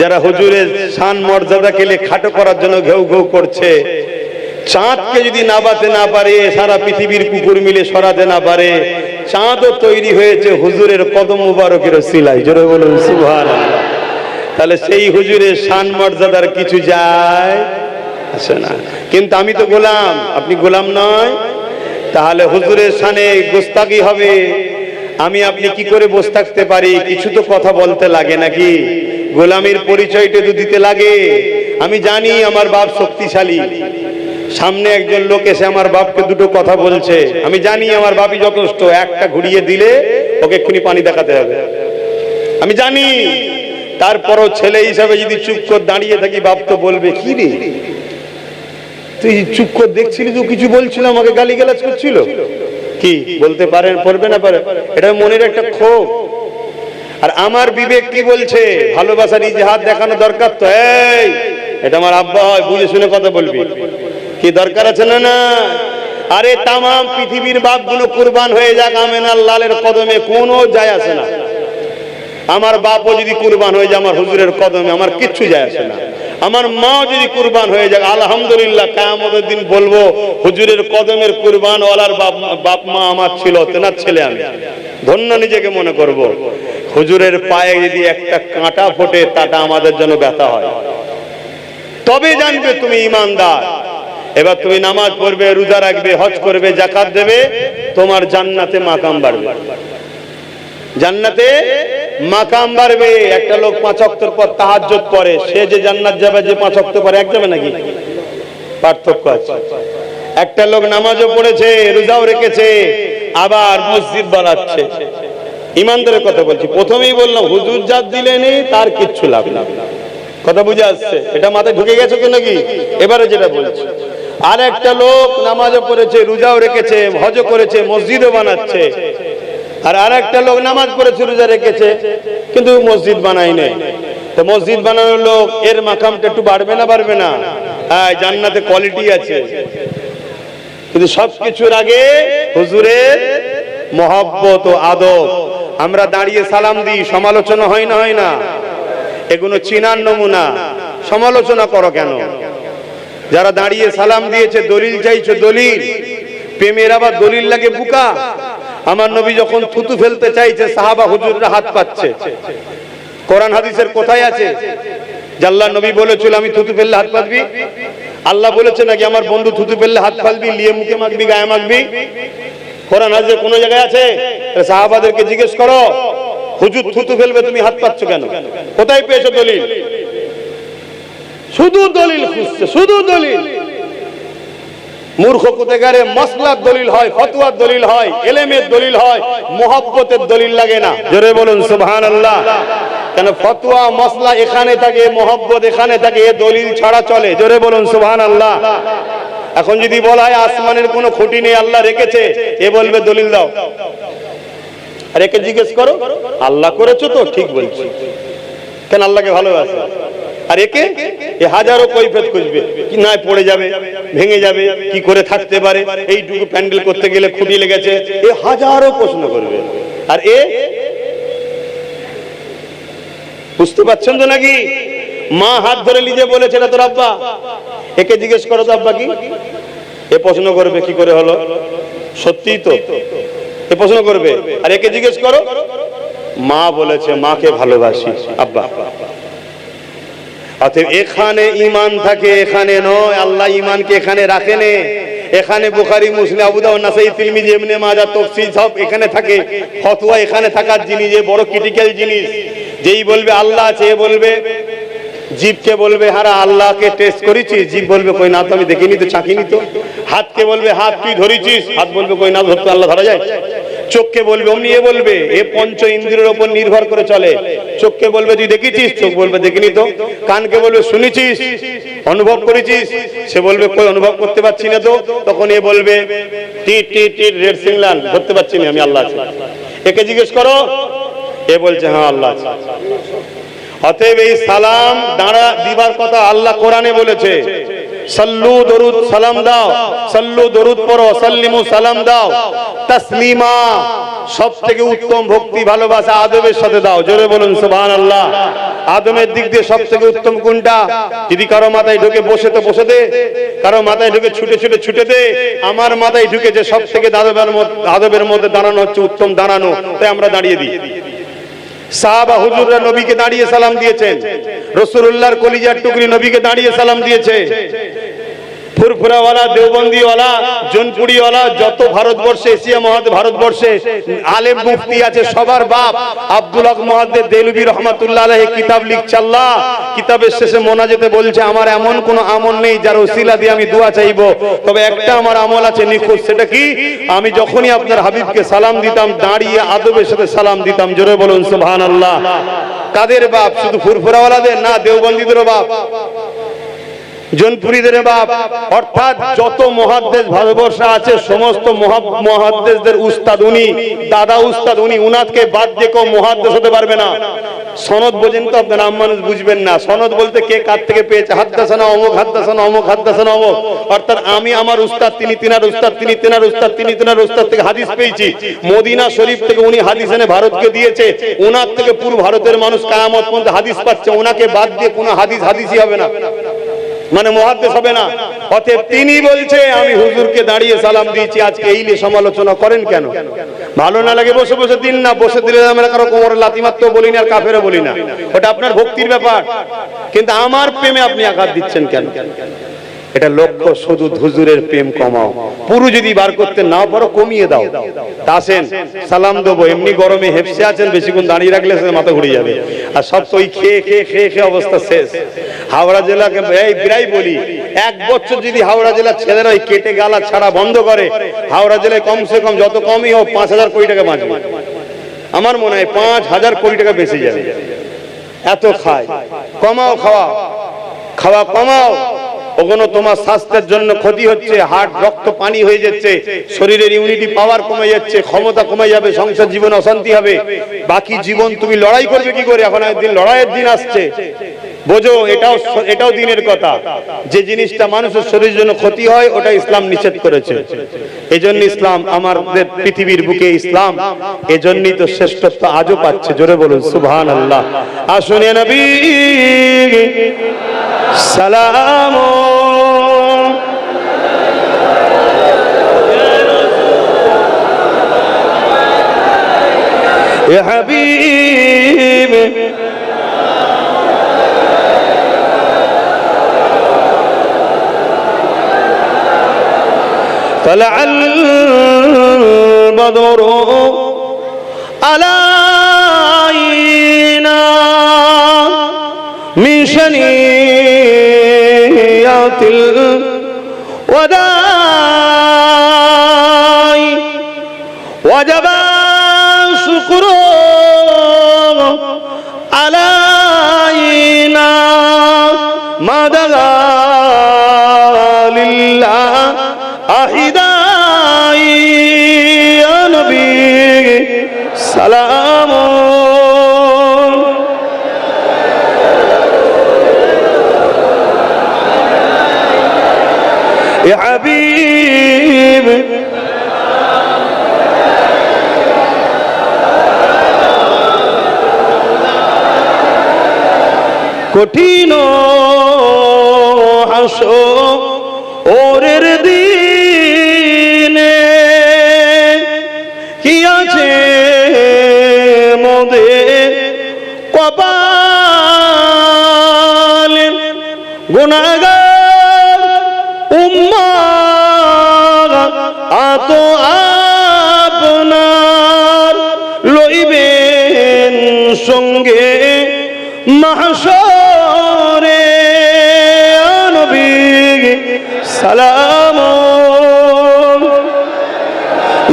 যারা হুজুরের শান মর্যাদা কেলে খাটো করার জন্য ঘেউ ঘেউ করছে, চাঁদকে যদি নাবাতে না পারে, সারা পৃথিবীর কুকুর মিলে সরাতে না পারে, চাঁদও তৈরি হয়েছে হুজুরের কদম মুবারকের সিলাই। জোরে বলুন সুবহানাল্লাহ। তাহলে সেই হুজুরের শান মর্যাদার কিছু যায় আসে না। কিন্তু আমি তো গোলাম, আপনি গোলাম নয়, তাহলে হুজুরের শানে গোস্তাকি হবে। আমি আপনি কি করে বসে থাকতে পারি? কিছু তো কথা বলতে লাগে নাকি? গোলামের পরিচয়টা তো দিতে লাগে। আমি জানি আমার বাপ শক্তিশালী, সামনে একজন লোক এসে আমার বাপকে দুটো কথা বলছে, আমি জানি আমার বাপই যথেষ্ট, একটা ঘুরিয়ে দিলে ওকে এক্ষুনি পানি দেখাতে হবে, আমি জানি। তারপরও ছেলে হিসাবে যদি চুপ করে দাঁড়িয়ে থাকি, বাপ তো বলবে, কি রে তুই চুপ করে দেখছিলি, তো কিছু বলছিল, আমাকে গালিগালাজ করছিল, কি বলতে পারেন? পড়বে না পারে, এটা মনের একটা ক্ষোভ। আর আমার বিবেক কি বলছে? ভালোবাসার ইজহার দেখানো দরকার তো। এই এটা আমার আব্বা হয়, বুঝে শুনে কথা বলবি, কি দরকার আছে না? না, আরে তাম পৃথিবীর বাপগুলো কুরবান হয়ে যাক আমেনার লালের কদমে, কোনো যায় আসে না। আমার বাপও যদি কুরবান হয়ে যায় আমার হুজুরের কদমে, আমার কিচ্ছু যায় আসে না। আমার মা যদি কুরবান হয়ে যায়, আলহামদুলিল্লাহ, কিয়ামতের দিন বলবো হুজুরের কদমের কুরবান ওয়ালার বাপ মা আমার ছিল, তেনার ছেলে আমি, ধন্য নিজেকে মনে করব। হুজুরের পায়ে যদি একটা কাঁটা ফোটে, তাটা আমাদের জন্য ব্যথা হয়। তবে জানবে তুমি ইমানদার। এবার তুমি নামাজ পড়বে, রোজা রাখবে, হজ করবে, যাকাত দেবে, তোমার জান্নাতে মাকাম বাড়বে, জান্নাতে মাকাম বাড়বে। একটা লোক 5 ওয়াক্তের পর তাহাজ্জুদ পড়ে, সে যে জান্নাত যাবে, যে 5 ওয়াক্ত পরে এক যাবে নাকি? পার্থক্য আছে। একটা লোক নামাজও পড়েছে, রোজাও রেখেছে, আবার মসজিদ বানাচ্ছে। ইমানদারের কথা বলছি, প্রথমেই বললাম হুজুর যা দিলেনি তার কিচ্ছু লাভ না। কথা বুঝে আসছে? এটা মাথায় ঢুকে গেছে তো নাকি? এবারে যেটা বলছি, আর একটা লোক নামাজও পড়েছে, রোজাও রেখেছে, হজও করেছে, মসজিদও বানাচ্ছে। আর একটা লোক নামাজ পড়েছে, রোজা রেখেছে, কিন্তু মসজিদ বানায় নাই। তো মসজিদ বানানোর লোক, এর মাকামটা একটু বাড়বে না বাড়বে না? হ্যাঁ, জান্নাতে কোয়ালিটি আছে, কিন্তু সবকিছুর আগে হুজুরের মহব্বত ও আদব। আমরা দাঁড়িয়ে সালাম দিই, সমালোচনা হয় না হয় না? এগুলো চিনার নমুনা। সমালোচনা করো কেন? যারা দাঁড়িয়ে সালাম দিয়েছে, দলিল চাইছো, দলিল। প্রেমের আবার দলিল লাগে বুকা। আমার নবী যখন থুতু ফেলতে চাইছে, সাহাবা হুজুররা হাত পাচ্ছে। কোরআন হাদিসের কোথায় আছে যে আল্লাহ নবী বলেছিল আমি থুতু ফেললে হাত পাতবি? আল্লাহ বলেছে নাকি আমার বন্ধু থুতু ফেললে হাত ফালবি, লিয়ে মুখে মাখবি, গায়ে মাখবি? কোরআন হাদিসে কোন জায়গায় আছে? সাহাবাদেরকে জিজ্ঞেস করো, হুজুর থুতু ফেলবে, তুমি হাত পাচ্ছ কেন? কোথায় পেয়েছো দলিল? শুধু দলিল খুঁজছে, শুধু দলিল। মূর্খ কোথাকারে মাসলার দলিল হয়, ফতোয়ার দলিল হয়, ইলমের দলিল হয়, মুহাব্বতের দলিল লাগে না। জোরে বলুন সুবহানাল্লাহ। কেন ফতোয়া মাসলা এখানে থাকে, মুহাব্বত এখানে থাকে, এ দলিল ছাড়া চলে। জোরে বলুন সুবহানাল্লাহ। এখন যদি বলা হয় আসমানের কোনো খুঁটি নেই, আল্লাহ রেখেছে, এ বলবে দলিল দাও। আর একে জিজ্ঞেস করো, আল্লাহ করেছো তো? ঠিক বলছি। কেন আল্লাহকে ভালোবাসে? আর একে এ হাজারো কৈফিয়ত খুঁজবে, কি না পড়ে যাবে, ভেঙে যাবে, কি করে থাকতে পারে, এইটুকু প্যান্ডেল করতে গেলে খুঁটি লেগেছে, এ হাজারো প্রশ্ন করবে। আর এ বুঝতে পারছেন তো নাকি? মা হাত ধরে নিজে বলেছে এটা তোর আব্বা, একে জিজ্ঞেস করো তো আব্বা কি? এ প্রশ্ন করবে কি করে হলো, সত্যি তো এ প্রশ্ন করবে। আর একে জিজ্ঞেস করো, মা বলেছে, মাকে ভালোবাসি, আব্বা। অতএব এখানে ঈমান থাকে, এখানে নয়। আল্লাহ ঈমানকে এখানে রাখেনে। এখানে বুখারী, মুসলিম, আবু দাউদ, নাসাঈ, তিরমিজি, ইবনে মাজাহ, তাফসীর সব এখানে থাকে। ফতোয়া এখানে থাকার জিনিস, এ বড় ক্রিটিক্যাল জিনিস। যেই বলবে আল্লাহ আছে, এ বলবে, জিভকে বলবে হারা আল্লাহকে টেস্ট করেছিস, জিভ বলবে কই না তো, আমি দেখিনি তো, চাখিনি তো। হাতকে বলবে হাত তুই ধরেছিস, হাত বলবে কই না, ধরতে আল্লাহ ধরা যায়? চোখকে বলবে অমনি, এ বলবে, এ পঞ্চ ইন্দ্রিয়ের উপর নির্ভর করে চলে। চোখকে বলবে তুই দেখেছিস, চোখ বলবে দেখিনি তো। কানকে বলবে শুনেছিস, অনুভব করেছিস, সে বলবে কই অনুভব করতে পারছি না তো। তখন এ বলবে টিট টিট টিট রেড সিগন্যাল, ধরতে পারছি না, আমি আল্লাহ আছি। একে জিজ্ঞেস করো, এ বলছে হ্যাঁ আল্লাহ আছে। অতএব এই সালাম দাঁড়া দিবার কথা আল্লাহ কোরআনে বলেছে, সাল্লু দরুদ সালাম দাও, সাল্লু দরুদ পড়ো, সাল্লিমু সালাম দাও, তাসলিমা সবথেকে উত্তম ভক্তি ভালোবাসা আদবের সাথে দাও। জোরে বলুন সুবহানাল্লাহ। আদমের দিক দিয়ে সবথেকে উত্তম কোনটা? যদি কারো মাথায় ঢুকে বসে তো বসে দে, কারো মাথায় ঢুকে ছুটে ছুটে ছুটে দে। আমার মাথায় ঢুকেছে সবথেকে আদবের মধ্যে দাঁড়ানো হচ্ছে উত্তম দাঁড়ানো, তাই আমরা দাঁড়িয়ে দিই। সাহাবা হুজুররা নবীকে দাঁড়িয়ে সালাম দিয়েছেন, রাসূলুল্লাহর কলিজার টুকরি নবীকে দাঁড়িয়ে সালাম দিয়েছে। ফুরফুরাওয়ালা, দেওবন্দিওয়ালা, জোনপুরিওয়ালা, যত ভারতবর্ষে, এশিয়া মহাদেশ ভারতবর্ষে আলেম মুফতি আছে, সবার বাপ আব্দুল হক মুহাদ্দিস দেলবি রহমাতুল্লাহ আলাইহি কিতাব লিখছে। আল্লাহ কিতাবের শেষে মোনাজাতে বলছে, আমার এমন কোন আমল নেই যার ওসিলা দিয়ে আমি দোয়া চাইবো, তবে একটা আমার আমল আছে নিখুঁত। সেটা কি? আমি যখনই আপনার হাবিবকে সালাম দিতাম, দাঁড়িয়ে আদবের সাথে সালাম দিতাম। জোরে বলুন সুবহানাল্লাহ। কাদের বাপ? শুধু ফুরফুরাওয়ালাদের না, দেওবন্দীদেরও বাপ, জোনপুরীদের বাপ। অর্থাৎ যত মুহাদ্দিস ভারতবর্ষে আছে, সমস্ত মুহাদ্দিসদের উস্তাদ উনি, দাদা উস্তাদ উনি। উনাকে বাদ দিয়ে কেউ মুহাদ্দিস হতে পারবে না। সনদ বোঝেন তো আপনারা, আম মানুষ বুঝবেন না। সনদ বলতে কে কার থেকে পেয়েছে, হাদ্দাসানা অমুক, হাদ্দাসানা অমুক, হাদ্দাসানা অমুক। অর্থাৎ আমি আমার উস্তাদ, তিনি তিনার উস্তাদ, তিনি তিনার উস্তাদ, তিনি তিনার উস্তাদ থেকে হাদিস পেয়েছি। মদিনা শরীফ থেকে উনি হাদিস এনে ভারতকে দিয়েছে। ওনার থেকে পুরো ভারতের মানুষ কিয়ামত পর্যন্ত হাদিস পাচ্ছে। ওনাকে বাদ দিয়ে কোনো হাদিসই হবে না, মানে মুহাদ্দিস হবে না। অতএব তিনি বলছে আমি হুজুরকে দাঁড়িয়ে সালাম দিয়েছি। আজকে এই নিয়ে সমালোচনা করেন কেন? ভালো না লাগে বসে বসে দিন না, বসে দিলে আমরা কারো কোমরে লাথি মারতেও বলি না, আর কাফেরও বলি না, ওটা আপনার ভক্তির ব্যাপার। কিন্তু আমার প্রেমে আপনি আঘাত দিচ্ছেন কেন? এটা লক্ষ্য, শুধু হুজুরের প্রেম কমাও। পুরো যদি বার করতে না পারো কমিয়ে দাও। তা আসেন সালাম দেবো, এমনি গরমে হেফসে আছেন, বেশিক্ষণ দাঁড়িয়ে রাখলে মাথা ঘুরে যাবে। আর সব তো ওই খেয়ে খেয়ে খেয়ে খেয়ে অবস্থা শেষ। হাওড়া জেলাকে প্রায় বলি, 1 বছর যদি হাওড়া জেলার ছেলেরা ওই কেটে গালা ছাড়া বন্ধ করে, হাওড়া জেলায় কমসে কম যত কমই হোক 5,000 কোটি টাকা বাঁচবে। আমার মনে হয় 5,000 কোটি টাকা বেঁচে যাবে। এত খায়, কমাও খাওয়া, খাওয়া কমাও। ওগুলো তোমার স্বাস্থ্যের জন্য ক্ষতি হচ্ছে, হার্ট রক্ত পানি হয়ে যাচ্ছে, শরীরের ইমিউনিটি পাওয়ার কমে যাচ্ছে, ক্ষমতা কমে যাবে, সংসার জীবন অশান্তি হবে। বাকি জীবন তুমি লড়াই করবে কি করে? এখন একদিন লড়াইয়ের দিন আসছে, বোঝো। এটাও দিনের কথা। যে জিনিসটা মানুষের শরীরের জন্য ক্ষতি হয় ওটা ইসলাম নিষেধ করেছে। এজন্য ইসলাম আমাদের পৃথিবীর বুকে, ইসলাম এজন্যই তো শ্রেষ্ঠত্ব আজও পাচ্ছে। জোরে বলুন সুবহানাল্লাহ। আসুন ইয়া নবী সালাম, ইয়া হাবিব طلع البدر علينا من شنيات الوداع وجب الشكر علينا ما دعا لله أحداي يا نبي سلام يا حبيب কঠিন হাসরের দিনে কি আছে মোদের কপালে, গুনাহগার উম্মাহ আত আপনার লইবেন সঙ্গে মাহশরে। নবী সালাম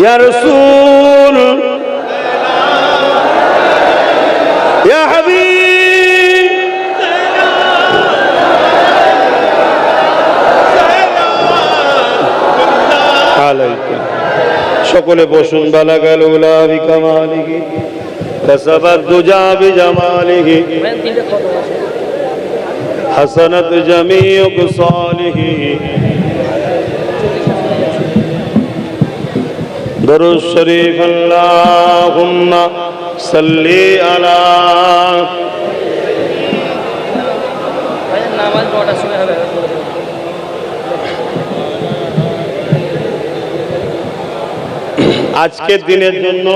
ইয়া রাসূল ইয়া হাবিব আলাইকুম। সকলে বসুন। বালাগাল উলা বিকামালিহি কাসাবাত দুজা বিজামালিহি হাসানাত জামিউ সালিহি। দরুদ শরীফ আল্লাহুম্মা সাল্লি আলা। নামাজ 9টার সময় হবে। আজকের দিনের জন্য